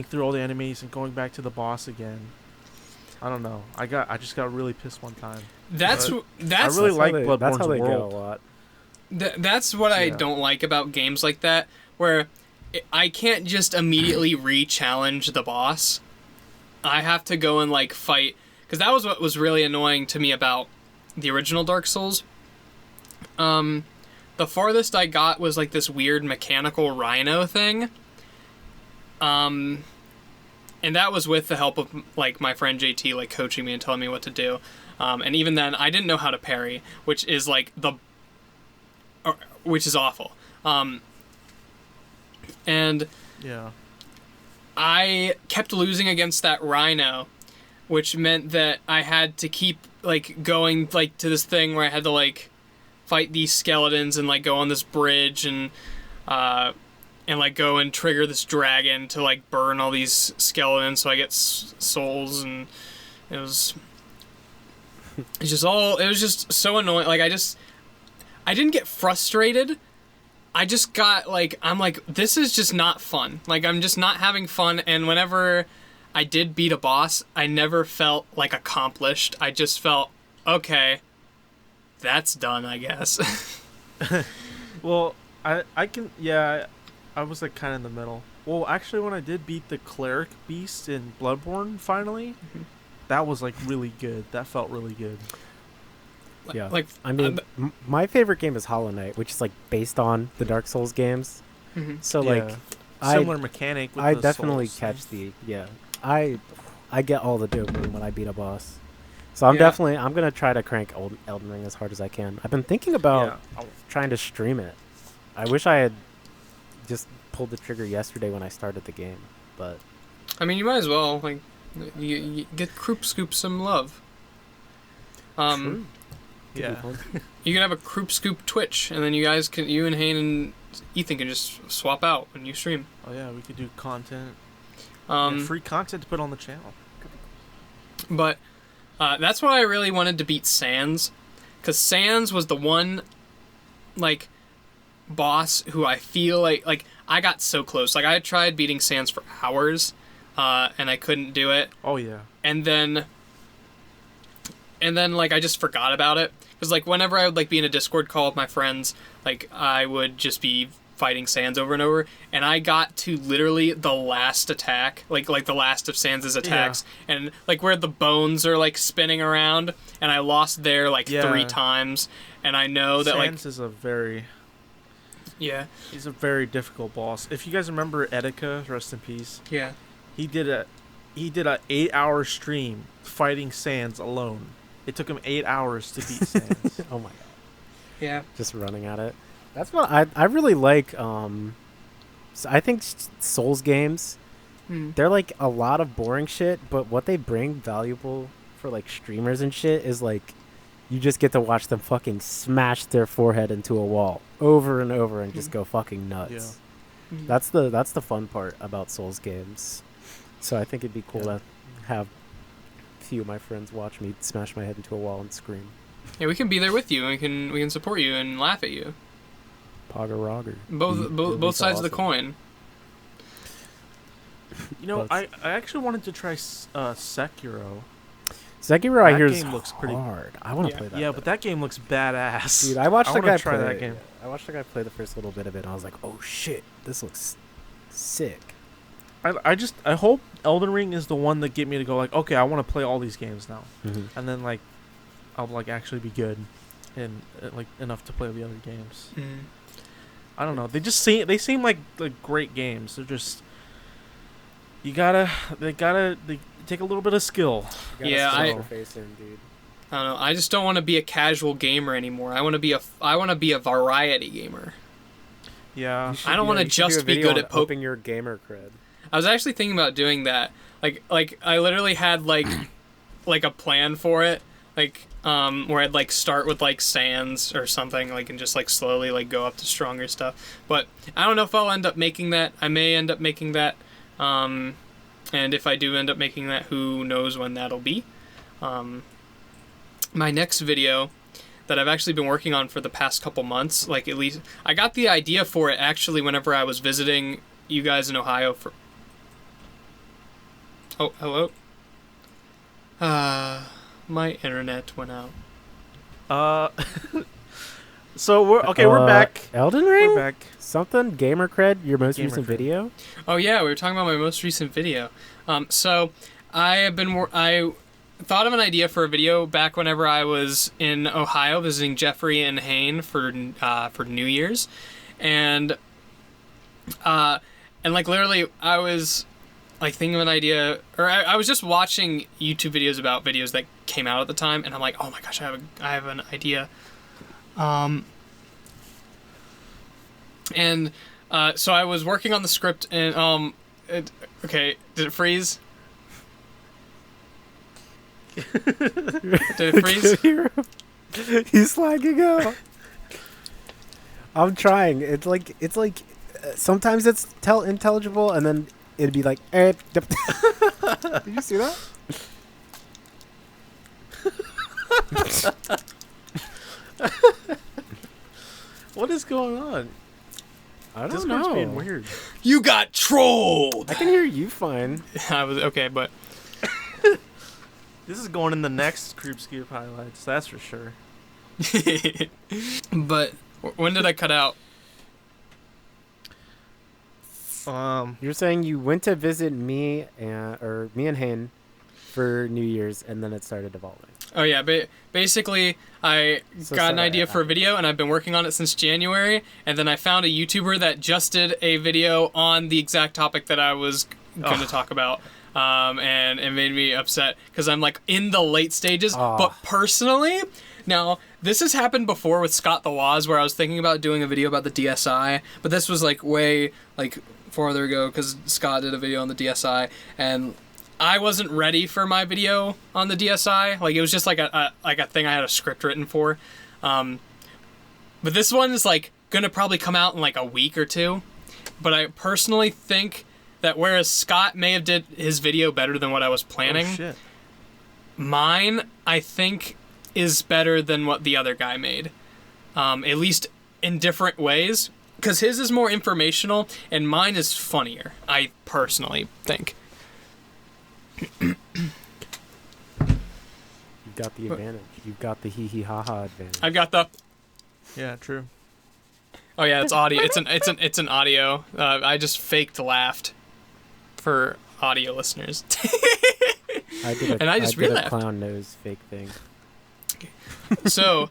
through all the enemies and going back to the boss again. I don't know. I just got really pissed one time. That's I that's really like That's Bloodborne's how they world. go a lot. that's what I Yeah. don't like about games like that, where I can't just immediately re-challenge the boss. I have to go and like fight, because that was what was really annoying to me about the original Dark Souls. The farthest I got was like this weird mechanical rhino thing. And that was with the help of like my friend JT like coaching me and telling me what to do. And even then I didn't know how to parry, which is like which is awful. And Yeah. I kept losing against that rhino, which meant that I had to keep like going like to this thing where I had to like fight these skeletons and like go on this bridge and like go and trigger this dragon to like burn all these skeletons so I get souls, and it was just so annoying. Like I didn't get frustrated. I just got like, I'm like, this is just not fun. Like I'm just not having fun. And whenever I did beat a boss, I never felt like accomplished. I just felt, okay, that's done, I guess. Well, I was like kind of in the middle. Well, actually, when I did beat the cleric beast in Bloodborne finally, that was like really good. That felt really good. Yeah. Like, I mean, my favorite game is Hollow Knight, which is like based on the Dark Souls games. mhm. So Yeah. like, Similar mechanic. With I the definitely souls. catch the I get all the dopamine when I beat a boss. So I'm Yeah. I'm gonna try to crank Elden Ring as hard as I can. I've been thinking about Yeah. trying to stream it. I wish I had just pulled the trigger yesterday when I started the game, but I mean, you might as well, like, you get Kroop Scoop some love. True. Could be Yeah. fun. You can have a Kroop Scoop Twitch, and then you and Hayne and Ethan can just swap out when you stream. Oh yeah, we could do content. Um, Free content to put on the channel. But that's why I really wanted to beat Sans, because Sans was the one, like, boss who I feel like I got so close. Like I tried beating Sans for hours, and I couldn't do it. Oh yeah. And then like I just forgot about it, because like whenever I would like be in a Discord call with my friends, like I would just be fighting Sans over and over, and I got to literally the last attack, like the last of Sans's attacks, and like where the bones are like spinning around, and I lost there like Yeah. 3 times, and I know that Sans is he's a very difficult boss. If you guys remember Etika, rest in peace. yeah. He did a 8-hour stream fighting Sans alone. It took him 8 hours to beat Sans. Oh my god. Yeah. Just running at it. That's what I really like. So I think Souls games, they're like a lot of boring shit, but what they bring valuable for like streamers and shit is like you just get to watch them fucking smash their forehead into a wall over and over and just go fucking nuts. Yeah. That's the fun part about Souls games. So I think it'd be cool to have a few of my friends watch me smash my head into a wall and scream. Yeah, we can be there with you, and we can support you and laugh at you. Pogger Rogger. Both sides of the coin. You know, But- I actually wanted to try Sekiro. Sekiro, I That hear game is looks pretty- hard. I want to Yeah. play that. Yeah, though. but that game looks badass. Dude, I watched the wanna guy try play that game. I watched the guy play the first little bit of it, and I was like, "Oh shit, this looks sick." I hope Elden Ring is the one that get me to go like, okay, I want to play all these games now, Mm-hmm. and then like, I'll like actually be good, and like enough to play the other games. I don't know. They seem like great games. They're just they take a little bit of skill. Yeah, I dude. I don't know. I just don't want to be a casual gamer anymore. I want to be a variety gamer. Yeah. I don't wanna just be good at poking your gamer cred. I was actually thinking about doing that. Like I literally had like a plan for it. where I'd like start with like sands or something, like, and just like slowly like go up to stronger stuff. But I don't know if I'll end up making that. I may end up making that. And if I do end up making that, who knows when that'll be. My next video that I've actually been working on for the past couple months, like at least I got the idea for it actually whenever I was visiting you guys in Ohio for... Oh, hello? My internet went out. So we're back. Elden Ring? We're back. Something? Gamer cred? Your most Gamer recent cred. video? Oh yeah, we were talking about my most recent video. So I thought of an idea for a video back whenever I was in Ohio visiting Jeffrey and Hayne for New Year's, and like literally I was like thinking of an idea, or I was just watching YouTube videos about videos that came out at the time, and I'm like, oh my gosh, I have an idea. So I was working on the script, and okay, did it freeze? Did it freeze? He's lagging out. I'm trying. It's like sometimes it's intelligible, and then it'd be like. Did you see that? What is going on? I don't Discord's know. being weird. You got trolled. I can hear you fine. I was okay, but This is going in the next Kroop Scoop highlights, that's for sure. but when did I cut out? You're saying you went to visit me and Hayne for New Year's, and then it started evolving. Oh yeah, basically I got an idea for a video, and I've been working on it since January, and then I found a YouTuber that just did a video on the exact topic that I was going to talk about, and it made me upset because I'm like in the late stages. But personally, now this has happened before with Scott the Waz, where I was thinking about doing a video about the DSi, but this was like way like farther ago because Scott did a video on the DSi, and I wasn't ready for my video on the DSi. Like, it was just like a thing I had a script written for. But this one is like gonna probably come out in like a week or two. But I personally think that whereas Scott may have did his video better than what I was planning, mine I think is better than what the other guy made. At least in different ways. Because his is more informational and mine is funnier, I personally think. You got the advantage. You've got the hee hee ha ha advantage. I've got the... Yeah, true. Oh yeah, it's audio. It's an audio. I just faked laughed for audio listeners. I did a clown nose fake thing. So,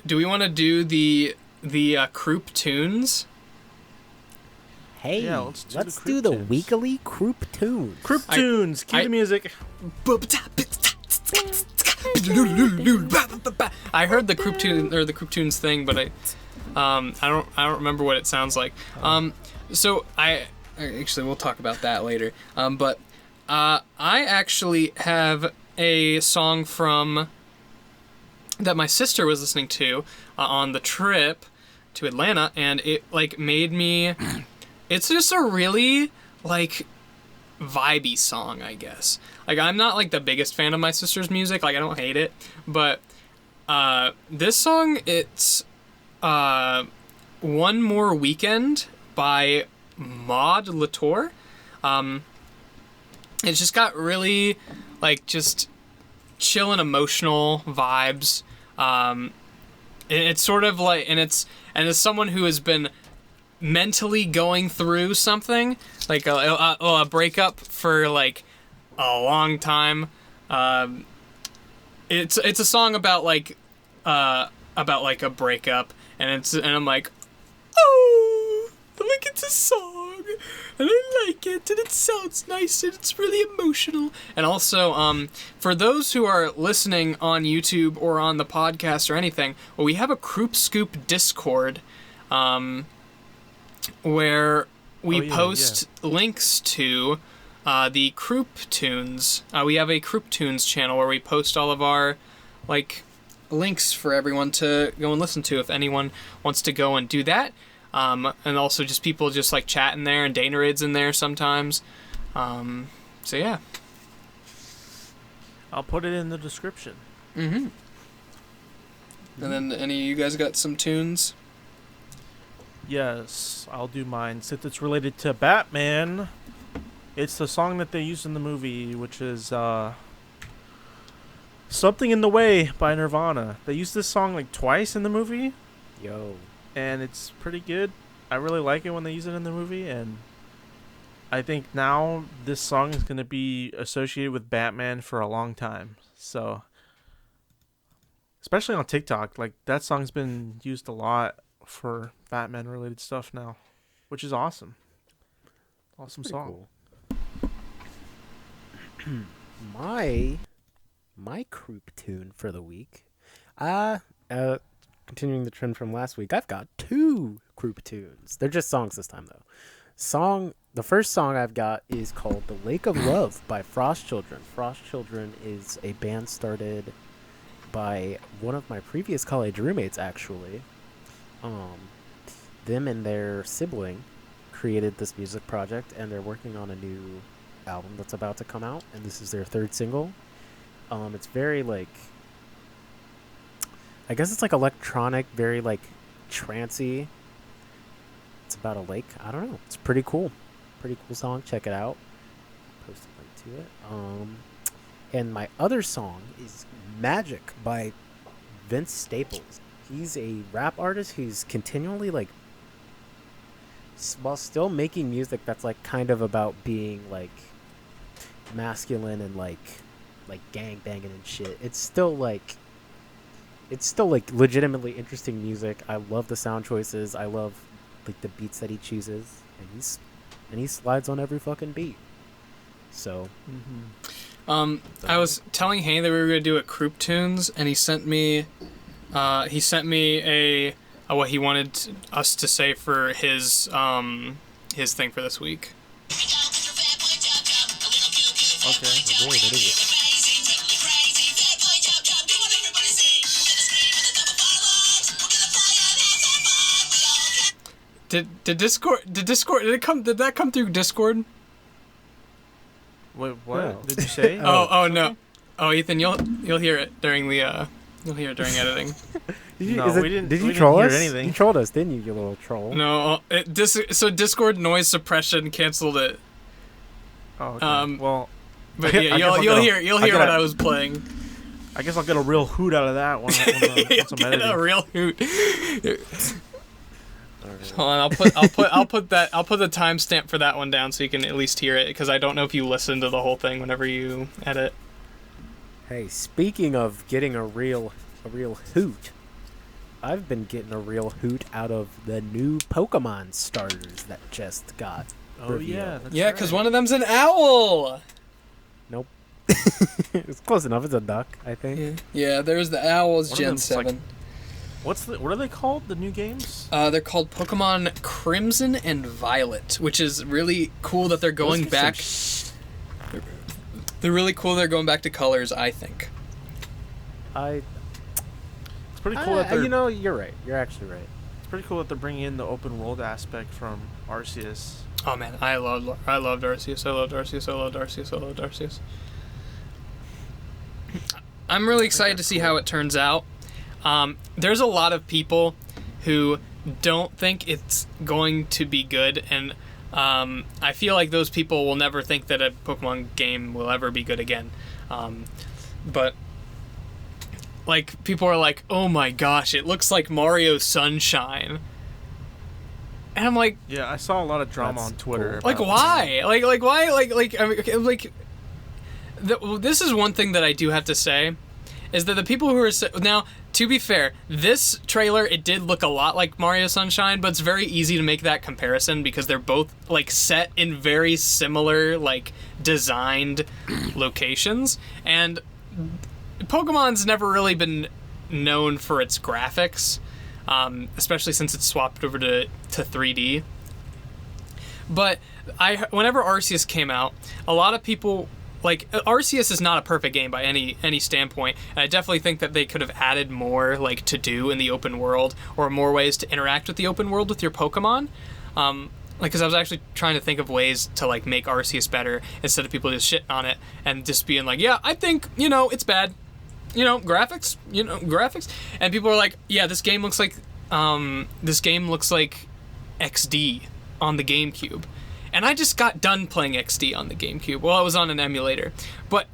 do we want to do the Kroop tunes? Hey, Yeah, let's let's do do the tunes. weekly Kroop tunes. Kroop tunes, cue the music. I heard the Kroop tune or the Kroop tunes thing, but I don't remember what it sounds like. So actually we'll talk about that later. But I actually have a song from that my sister was listening to on the trip to Atlanta, and it like made me. It's just a really like vibey song, I guess. Like, I'm not like the biggest fan of my sister's music. Like, I don't hate it, but this song, it's One More Weekend by Maud Latour. It's just got really like just chill and emotional vibes. It's sort of like, and as someone who has been mentally going through something like a breakup for like a long time, it's a song about like a breakup, and I'm like, oh, look, it's a song and I like it and it sounds nice and it's really emotional. And also for those who are listening on YouTube or on the podcast or anything, well, we have a Kroop Scoop Discord where we post links to the Kroop Tunes. We have a Kroop Tunes channel where we post all of our like links for everyone to go and listen to if anyone wants to go and do that. And also just people just like chatting there, and Danarid's in there sometimes. So yeah. I'll put it in the description. Mm-hmm. And then any of you guys got some tunes? Yes, I'll do mine. Since it's related to Batman, it's the song that they used in the movie, which is Something in the Way by Nirvana. They used this song like twice in the movie. Yo. And it's pretty good. I really like it when they use it in the movie, and I think now this song is going to be associated with Batman for a long time. So, especially on TikTok, like that song's been used a lot for Batman related stuff now, which is awesome. Awesome song. Cool. my Kroop tune for the week. Continuing the trend from last week, I've got 2 Kroop tunes. They're just songs this time though. The first song I've got is called "The Lake of Love" by Frost Children. Frost Children is a band started by one of my previous college roommates, actually. Them and their sibling created this music project, and they're working on a new album that's about to come out, and this is their 3rd single. It's very like, I guess it's like electronic, very like trancey. It's about a lake. I don't know. It's pretty cool. Pretty cool song. Check it out. Post a link to it. And my other song is "Magic" by Vince Staples. He's a rap artist who's continually like, while still making music that's like kind of about being like masculine and like gang banging and shit. It's still like legitimately interesting music. I love the sound choices. I love like the beats that he chooses, and he slides on every fucking beat. So, I was telling Hank that we were gonna do a Kroop tunes, and he sent me a what he wanted us to say for his thing for this week. Okay. what is it? Did that come through Discord? Wait, what No. did you say? Oh no. Oh, Ethan, you'll hear it during during editing. No, we didn't. Did you we troll didn't us? hear anything. You trolled us, didn't you, you little troll? No, so Discord noise suppression canceled it. Oh, okay. Well, But I yeah, guess you'll hear what I was playing. I guess I'll get a real hoot out of that when I'm Get editing. a real hoot. Alright. Hold on, I'll put the timestamp for that one down so you can at least hear it, because I don't know if you listen to the whole thing whenever you edit. Hey, speaking of getting a real hoot, I've been getting a real hoot out of the new Pokemon starters that just got Oh revealed. yeah. That's Yeah, because right. one of them's an owl. Nope. It's close enough. It's a duck, I think. Yeah, there's the owls, One of Gen them's like- 7. What are they called? The new games? They're called Pokemon Crimson and Violet, which is really cool that they're going Those are back. They're really cool they're going back to colors, I think. It's pretty cool that they're. You're right. You're actually right. It's pretty cool that they're bringing in the open world aspect from Arceus. Oh man, I loved Arceus. I loved Arceus. I'm really excited to see how it turns out. There's a lot of people who don't think it's going to be good, and I feel like those people will never think that a Pokemon game will ever be good again. But like, people are like, "Oh my gosh, it looks like Mario Sunshine," and I'm like, Yeah, I saw a lot of drama That's on Twitter. cool. like, about- why? Like why? I mean, okay, like, this is one thing that I do have to say, is that the people who are now, to be fair, this trailer, it did look a lot like Mario Sunshine, but it's very easy to make that comparison because they're both like set in very similar, like, designed locations, and Pokemon's never really been known for its graphics, especially since it's swapped over to 3D. But whenever Arceus came out, a lot of people like Arceus is not a perfect game by any standpoint, and I definitely think that they could have added more like to do in the open world, or more ways to interact with the open world with your Pokemon. Like, because I was actually trying to think of ways to like make Arceus better instead of people just shitting on it and just being like, yeah, I think it's bad, graphics, and people are like, yeah, this game looks like XD on the GameCube. And I just got done playing XD on the GameCube. Well, I was on an emulator. But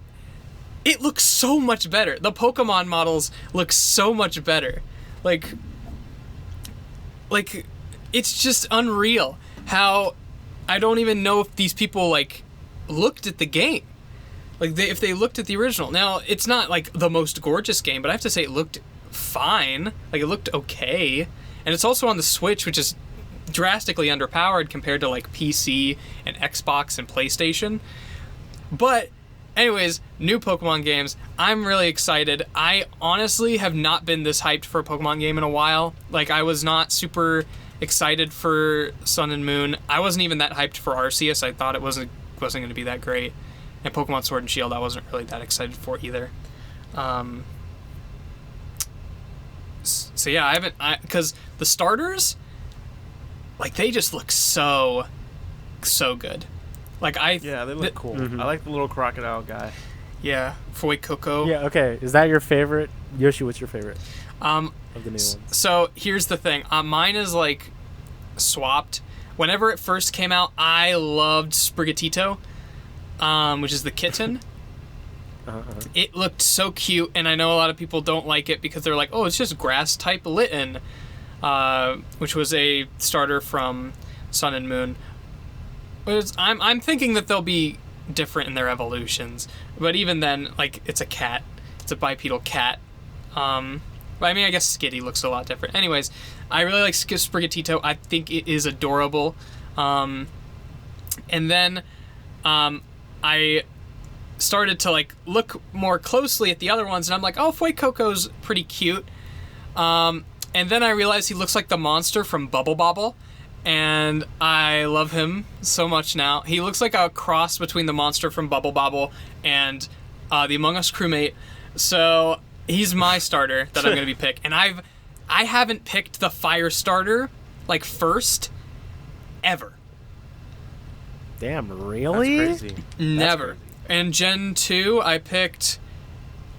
it looks so much better. The Pokemon models look so much better. Like it's just unreal how I don't even know if these people, like, looked at the game. Like, if they looked at the original. Now, it's not, like, the most gorgeous game, but I have to say it looked fine. Like, it looked okay. And it's also on the Switch, which is drastically underpowered compared to like PC and Xbox and PlayStation. But anyways, new Pokemon games. I'm really excited. I honestly have not been this hyped for a Pokemon game in a while. Like, I was not super excited for Sun and Moon. I wasn't even that hyped for Arceus. I thought it wasn't going to be that great. And Pokemon Sword and Shield I wasn't really that excited for either. So yeah, because the starters, like, they just look so good. Like, they look cool. Mm-hmm. I like the little crocodile guy. Yeah, Foy Coco. Yeah, okay. Is that your favorite? Yoshi, what's your favorite of the new ones? So here's the thing. Mine is like swapped. Whenever it first came out, I loved Sprigatito, which is the kitten. It looked so cute, and I know a lot of people don't like it because they're like, oh, it's just grass type Litten. Which was a starter from Sun and Moon. But I'm thinking that they'll be different in their evolutions. But even then, like, it's a cat. It's a bipedal cat. But I mean, I guess Skitty looks a lot different. Anyways, I really like Sprigatito. I think it is adorable. And then I started to like look more closely at the other ones, and I'm like, oh, Fuecoco's pretty cute. And then I realized he looks like the monster from Bubble Bobble, and I love him so much now. He looks like a cross between the monster from Bubble Bobble and the Among Us crewmate. So he's my starter that I'm going to be picked. And I haven't picked the fire starter, like, first, ever. Damn, really? That's crazy. Never. In Gen 2, I picked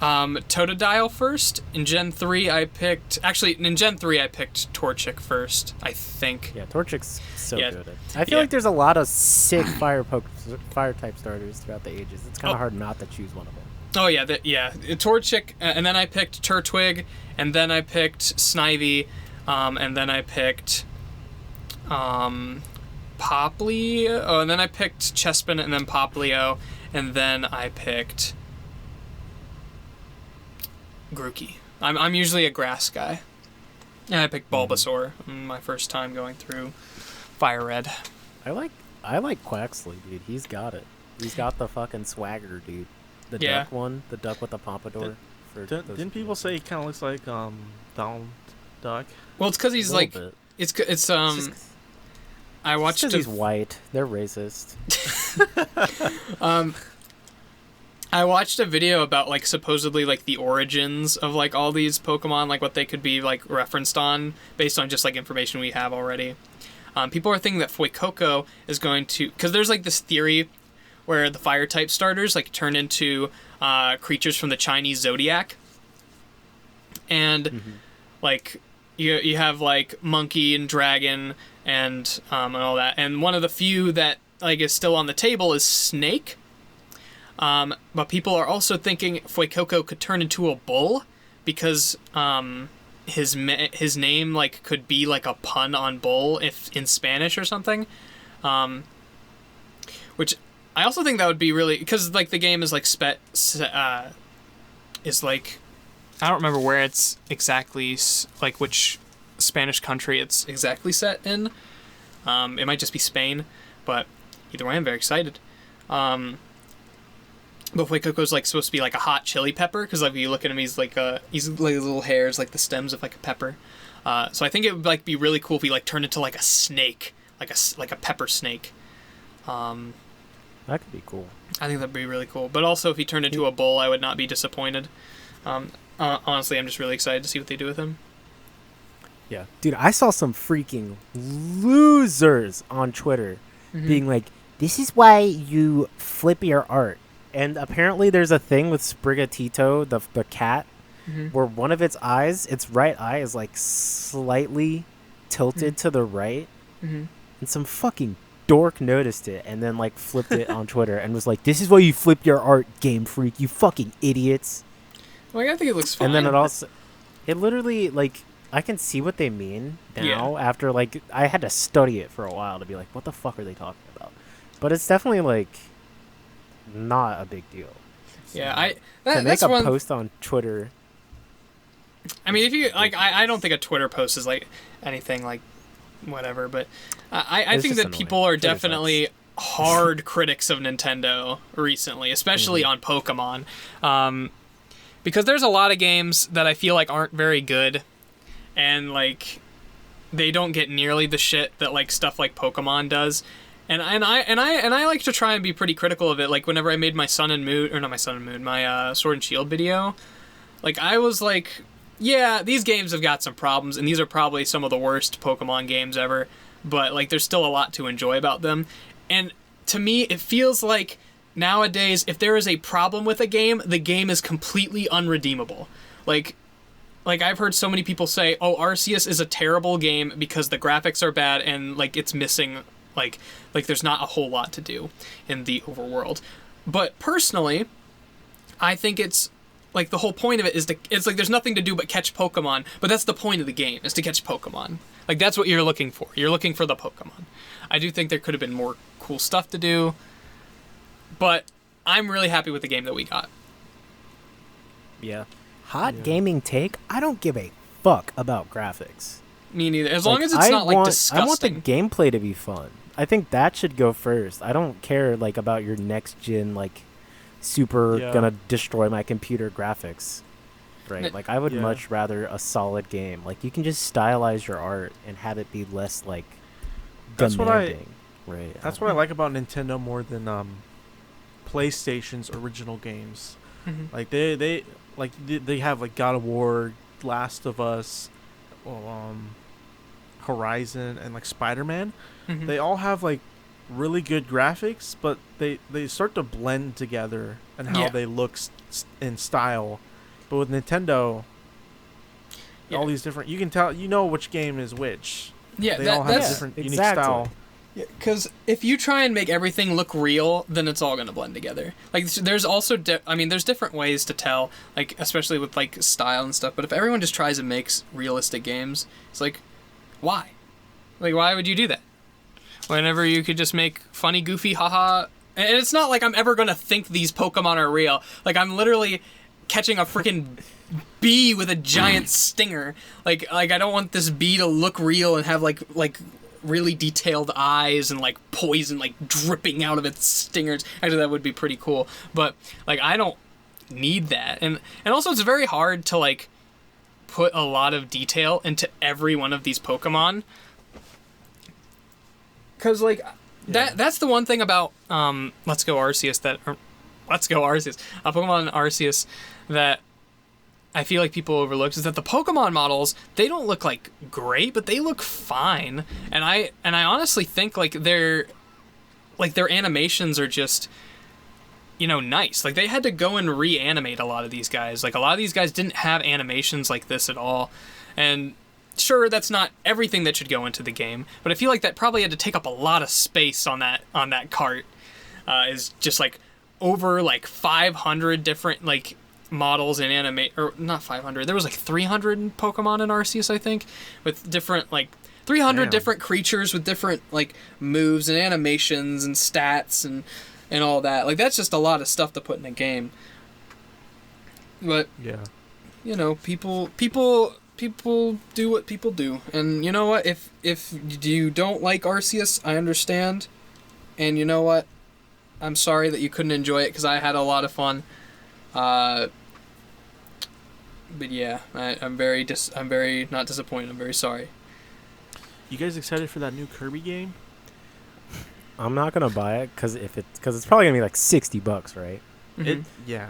Totodile first. In Gen 3, in Gen 3, I picked Torchic first, I think. Yeah, Torchic's so Yeah. good. I feel like there's a lot of sick fire type starters throughout the ages. It's kind of hard not to choose one of them. Oh, yeah, Torchic, and then I picked Turtwig, and then I picked Snivy, and then I picked Poplio, and then I picked Chespin, and then Poplio, and then I picked Grookey. I'm usually a grass guy. And I picked Bulbasaur my first time going through Fire Red. I like Quaxley, dude. He's got it. He's got the fucking swagger, dude. The Yeah. duck one, the duck with the pompadour. Didn't people say he kind of looks like Donald Duck? Well, it's because he's A like, little bit. it's I watched Because he's white. They're racist. I watched a video about, like, supposedly, like, the origins of, like, all these Pokemon, like, what they could be, like, referenced on, based on just, like, information we have already. People are thinking that Fuecoco is going to... Because there's, like, this theory where the fire-type starters, like, turn into creatures from the Chinese zodiac. And, like, you have, like, monkey and dragon and all that. And one of the few that, like, is still on the table is snake. But people are also thinking Fuecoco could turn into a bull because his name, like, could be like a pun on bull if in Spanish or something. Which I also think that would be really, because, like, the game is like is like, I don't remember where it's exactly, like, which Spanish country it's exactly set in. It might just be Spain, but either way, I'm very excited. But Fuecoco's, like, supposed to be like a hot chili pepper, because, like, if you look at him, he's like little hairs, like the stems of, like, a pepper. So I think it would, like, be really cool if he, like, turned into, like, a snake, like a pepper snake. That could be cool. I think that'd be really cool. But also, if he turned into a bull, I would not be disappointed. Honestly, I'm just really excited to see what they do with him. Yeah. Dude, I saw some freaking losers on Twitter being like, this is why you flip your art. And apparently there's a thing with Sprigatito, the cat, where one of its eyes, its right eye, is like slightly tilted to the right. And some fucking dork noticed it and then like flipped it on Twitter and was like, this is why you flip your art, Game Freak, you fucking idiots. Like, I think it looks fine. And then it literally, like, I can see what they mean now after, like, I had to study it for a while to be like, what the fuck are they talking about? But it's definitely, like, not a big deal. Yeah, to make a post on Twitter. I mean, if you, like, I don't think a Twitter post is, like, anything, like, whatever, but I think that people are definitely hard critics of Nintendo recently, especially on Pokemon. Because there's a lot of games that I feel like aren't very good, and like they don't get nearly the shit that like stuff like Pokemon does. And I like to try and be pretty critical of it. Like whenever I made my Sword and Shield video, like I was like, yeah, these games have got some problems, and these are probably some of the worst Pokemon games ever. But like, there's still a lot to enjoy about them. And to me, it feels like nowadays, if there is a problem with a game, the game is completely unredeemable. Like I've heard so many people say, oh, Arceus is a terrible game because the graphics are bad and like it's missing, like there's not a whole lot to do in the overworld. But personally, I think it's like the whole point of it is it's like there's nothing to do but catch Pokemon, but that's the point of the game, is to catch Pokemon. Like that's what you're looking for. You're looking for the Pokemon. I do think there could have been more cool stuff to do. But I'm really happy with the game that we got. Yeah. Hot gaming take, I don't give a fuck about graphics. Me neither. As long as it's not, like, disgusting. I want the gameplay to be fun. I think that should go first. I don't care, like, about your next-gen, like, super gonna destroy my computer graphics. Right? Like, I would much rather a solid game. Like, you can just stylize your art and have it be less, like, demanding. That's what I like about Nintendo more than, PlayStation's original games. Like they have like God of War, Last of Us, Horizon, and like Spider-Man. They all have like really good graphics, but they start to blend together and how they look in style. But with Nintendo, all these different, you can tell, you know which game is which. Yeah, they all have different unique style. Yeah, because if you try and make everything look real, then it's all going to blend together. Like, there's also, there's different ways to tell, like, especially with, like, style and stuff, but if everyone just tries and makes realistic games, it's like, why? Like, why would you do that? Whenever you could just make funny, goofy, haha, and it's not like I'm ever going to think these Pokemon are real. Like, I'm literally catching a freaking bee with a giant stinger. Like, I don't want this bee to look real and have, like really detailed eyes and like poison like dripping out of its stingers. Actually, that would be pretty cool, but like I don't need that. And also it's very hard to like put a lot of detail into every one of these Pokemon, because like that's the one thing about Pokemon Arceus that I feel like people overlook, is that the Pokemon models, they don't look like great, but they look fine. And I honestly think like their animations are just, you know, nice. Like they had to go and reanimate a lot of these guys. Like a lot of these guys didn't have animations like this at all. And sure, that's not everything that should go into the game, but I feel like that probably had to take up a lot of space on that cart. Is just like over like 500 different like models in or not 500, there was like 300 Pokemon in Arceus, I think, with different like 300 different creatures with different like moves and animations and stats and all that. Like that's just a lot of stuff to put in a game. But you know, people do what people do, and you know what, if you don't like Arceus, I understand, and you know what, I'm sorry that you couldn't enjoy it, because I had a lot of fun. But yeah, I'm very not disappointed. I'm very sorry. You guys excited for that new Kirby game? I'm not gonna buy it because it's probably gonna be like $60, right? Mhm. Yeah.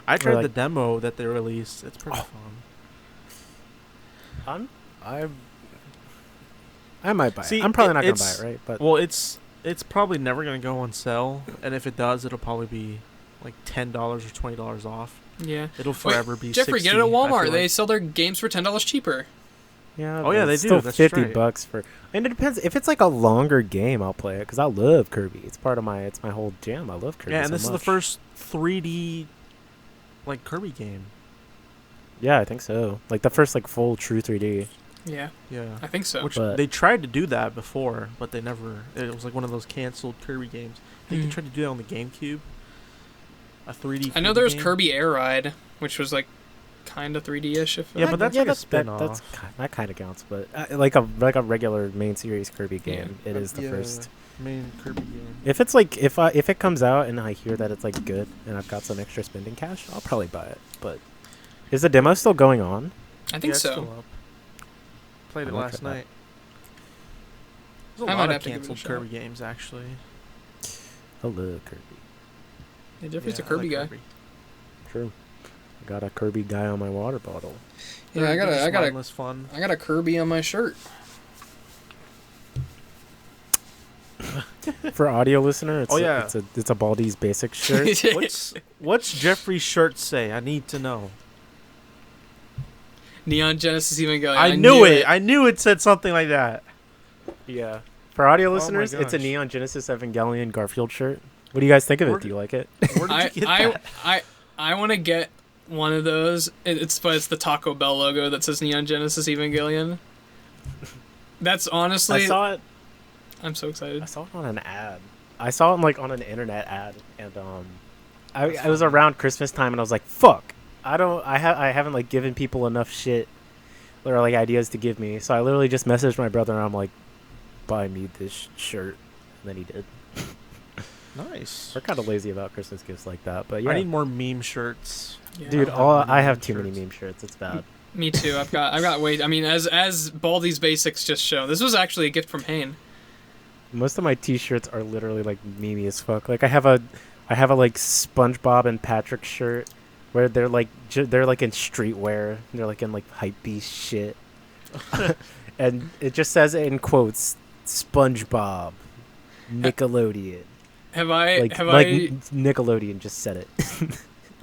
I tried the like- demo that they released. It's pretty fun. I might buy See, it. I'm probably not gonna buy it's- it, right? But Well, it's probably never gonna go on sale, and if it does, it'll probably be like $10 or $20 off. Yeah. It'll forever be Jeffrey, 60, get it at I Walmart. feel They like. sell their games for $10 cheaper. yeah, Oh, yeah, but they it's do. Still That's $50 for, and it depends if it's like a longer game. I'll play it because I love Kirby. It's my whole jam. I love Kirby. Yeah, and so this is the much. first 3D like Kirby game. Yeah, I think so. Like the first like full true 3D. Yeah, Yeah. I think so. Which But- they tried to do that before, but they never. It was like one of those canceled Kirby games. I think they Mhm. tried to do that on the GameCube. A 3D. I know there was game. Kirby Air Ride, which was like kind of 3D-ish. Yeah, but that's like a spin-off. That kind of counts, but like a regular main series Kirby game, it is the first. main Kirby game. If it's like if it comes out and I hear that it's like good and I've got some extra spending cash, I'll probably buy it. But is the demo still going on? I think Yeah, it's so. still up. Played I it might last try that. night. There's I a might lot have of to give it a canceled shot. Kirby games actually. I love Kirby. Yeah, Jeffrey's Yeah, a I Kirby like guy. Kirby. True. I got a Kirby guy on my water bottle. Yeah, I They're just got a mindless fun. I got a Kirby on my shirt. For audio listener, it's Oh, yeah. it's a Baldi's basic shirt. What's Jeffrey's shirt say? I need to know. Neon Genesis Evangelion. I knew it. I knew it said something like that. Yeah. For audio my listeners, it's a gosh. Neon Genesis Evangelion Garfield shirt. What do you guys think of Where- it? Do you like it? Where did you get that? I want to get one of those. It's the Taco Bell logo that says Neon Genesis Evangelion. That's honestly. I saw it. I'm so excited. I saw it on an ad. I saw it like on an internet ad, and I was around Christmas time, and I was like, "Fuck, I haven't like given people enough shit or like ideas to give me." So I literally just messaged my brother, and I'm like, "Buy me this shirt," and then he did. Nice. We're kind of lazy about Christmas gifts like that, but yeah, I need more meme shirts. Yeah. dude. I don't have I many have meme too many shirts. meme shirts. It's bad. Me too. I've got way. I mean, as Baldi's Basics just show, this was actually a gift from Payne. Most of my T-shirts are literally like memey as fuck. Like I have a like SpongeBob and Patrick shirt where they're like they're like in streetwear. They're like in like hypebeast shit, and it just says in quotes SpongeBob, Nickelodeon. Have I? Like Nickelodeon just said it.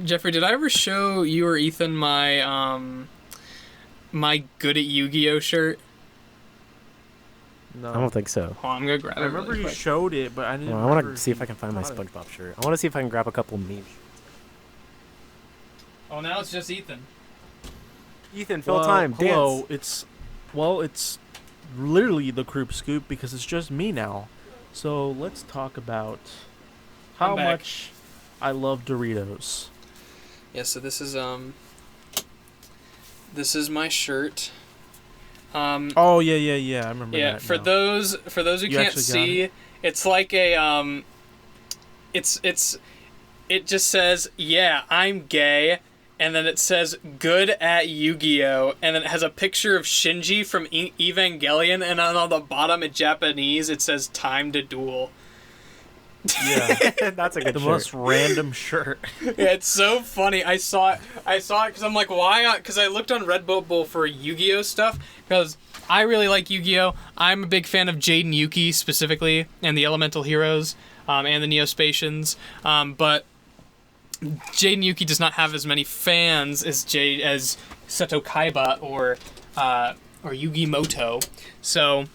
Jeffrey, did I ever show you or Ethan my my good at Yu-Gi-Oh shirt? No. I don't think so. Oh, I'm gonna grab it. I remember really you quick. showed it, but I didn't. Well, I want remember to see if I you can find my got it. SpongeBob shirt. I want to see if I can grab a couple memes. Oh, now it's just Ethan. Ethan, Hello, it's literally the Kroop Scoop because it's just me now. So let's talk about how I'm back. much I love Doritos. Yeah, so this is my shirt. Oh yeah. I remember Yeah, that. for now. those who You can't actually got see, it's like a it just says, "Yeah, I'm gay." And then it says "Good at Yu-Gi-Oh!" And then it has a picture of Shinji from Evangelion, and on the bottom in Japanese it says "Time to Duel." Yeah, That's a good the shirt. most random shirt. Yeah, it's so funny. I saw it because I'm like, why? Because I looked on Redbubble for Yu-Gi-Oh stuff because I really like Yu-Gi-Oh. I'm a big fan of Jade and Yuki specifically, and the Elemental Heroes, and the Neospatians. But Jade and Yuki does not have as many fans as Seto Kaiba or Yugi Moto. So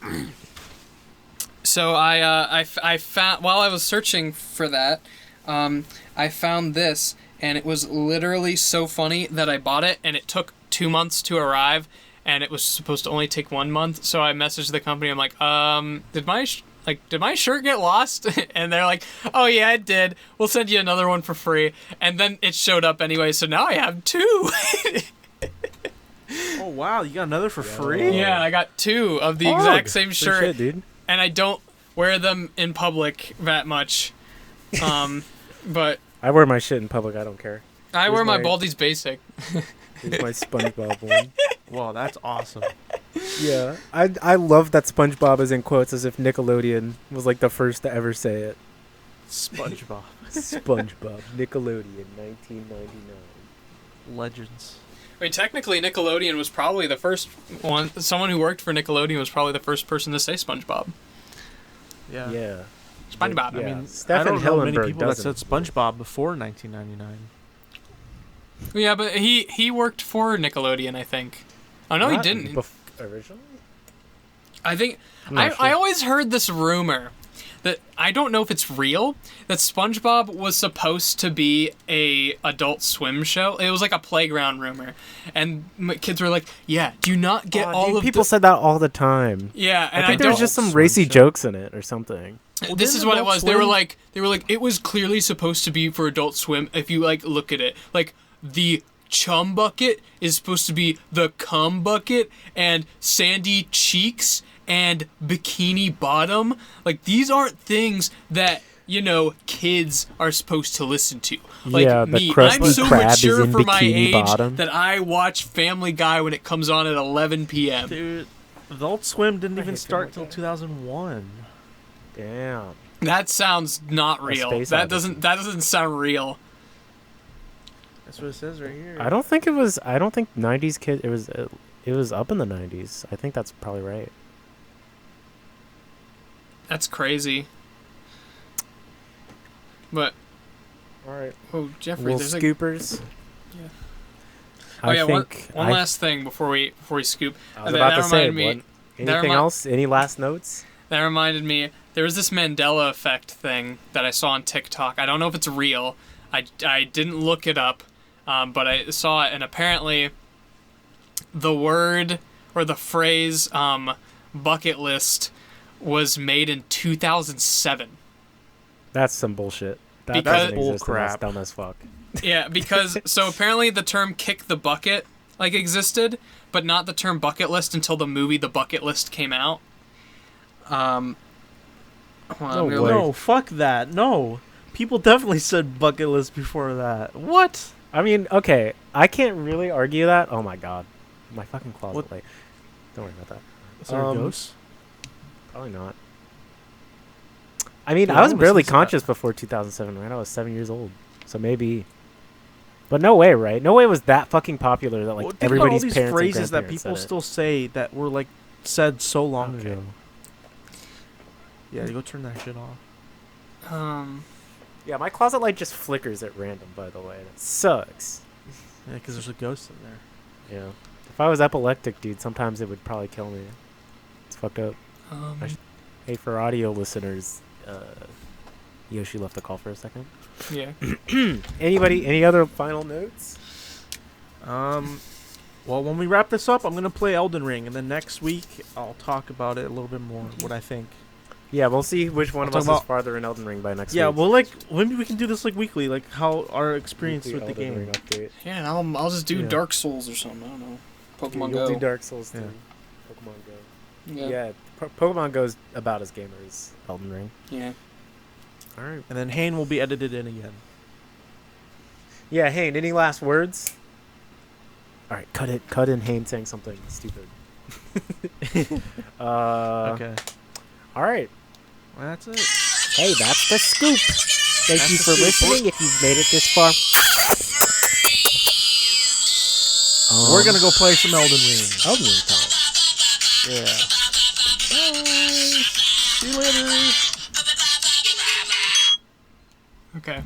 I found, while I was searching for that, I found this, and it was literally so funny that I bought it, and it took 2 months to arrive, and it was supposed to only take 1 month. So I messaged the company. I'm like, did my shirt get lost? And they're like, oh yeah, it did. We'll send you another one for free. And then it showed up anyway. So now I have 2. Oh wow, you got another for free? Yeah, I got 2 of the Hard. exact same Good shirt. shit, dude. And I don't wear them in public that much. But I wear my shit in public. I don't care. I Here's wear my my- Baldi's Basic. Here's my SpongeBob one. Wow, that's awesome. Yeah, I love that SpongeBob is in quotes as if Nickelodeon was like the first to ever say it. SpongeBob. SpongeBob, Nickelodeon, 1999. Legends. Wait, technically, Nickelodeon was probably the first one. Someone who worked for Nickelodeon was probably the first person to say SpongeBob. Yeah. Yeah. SpongeBob. Yeah. I mean, Stephen I don't know many Hillenburg people that said doesn't. SpongeBob before 1999. Yeah, but he worked for Nickelodeon, I think. Oh no, he Not didn't. Originally? I think I'm not I sure. always heard this rumor that I don't know if it's real that SpongeBob was supposed to be a Adult Swim show. It was like a playground rumor, and kids were like, "Yeah, do you not get Aw, all dude, of people said that all the time. Yeah?" And I think there don't. was just some Swim racy show. jokes in it or something. Well, This is didn't what it Adult was. They were Swim- like, it was clearly supposed to be for Adult Swim. If you like look at it, like the chum bucket is supposed to be the cum bucket, and sandy cheeks and bikini bottom. Like these aren't things that kids are supposed to listen to. Like Yeah, the me, Krusty I'm so Krab is mature in for my Bikini age Bottom. that I watch Family Guy when it comes on at 11 p.m. Dude, Adult Swim didn't even hate start Family till Guy. 2001. Damn. That sounds not real. Space That Odyssey. doesn't sound real. That's what it says right here. I don't think 90s kid. It was up in the 90s. I think that's probably right. That's crazy. But All right. oh, Jeffrey, Little there's scoopers. Yeah. I Oh yeah, think one last thing before we scoop. I was That- about that to say. reminded me- What, anything remi- else? Any last notes? That reminded me. There was this Mandela effect thing that I saw on TikTok. I don't know if it's real. I didn't look it up, but I saw it, and apparently, the word or the phrase "bucket list" was made in 2007. That's some bullshit. That Because- doesn't Bull exist, and that's crap. dumb as fuck. Yeah, because so apparently the term "kick the bucket" existed, but not the term "bucket list" until the movie The Bucket List came out. Hold on, No I'm gonna way. look- No, fuck that. No. People definitely said bucket list before that. What? I mean, okay, I can't really argue that. Oh my god, my fucking closet What? light. Don't worry about that. Is there a Um, ghost? Probably not. I mean, Dude, I was I almost barely listened to that. conscious before 2007, right? I was 7 years old, so maybe. But no way, right? No way was that fucking popular that like Well, think about everybody's all these parents phrases and that grandparents people said it. still say that were like said so long Okay. ago. Yeah, you go turn that shit off. Yeah, my closet light just flickers at random. By the way, that sucks. Yeah, because there's a ghost in there. Yeah. If I was epileptic, dude, sometimes it would probably kill me. It's fucked up. Um, Hey, for audio listeners, Yoshi left the call for a second. yeah. Any other final notes? Well, when we wrap this up, I'm gonna play Elden Ring, and then next week I'll talk about it a little bit more. What I think. Yeah, we'll see which one I'll of talk us is about- farther in Elden Ring by next Yeah, week. well, like maybe we can do this like weekly, like how our experience Weekly with the Elden game. Ring update. Yeah, and I'll just do Yeah. Dark Souls or something. I don't know. Pokemon You'll Go. do Dark Souls too. Yeah. Pokemon Go. Yeah. Yeah, Pokemon Go's about as gamer as Elden Ring. Yeah. All right. And then Hane will be edited in again. Yeah, Hayne, any last words? All right, cut it. Cut in Hayne saying something stupid. Okay. All right. Well, that's it. Hey, that's the scoop. Thank That's you the for scoop. listening. If you've made it this far, We're gonna go play some Elden Ring. Elden Ring time. Yeah. Bye. See you later. Okay.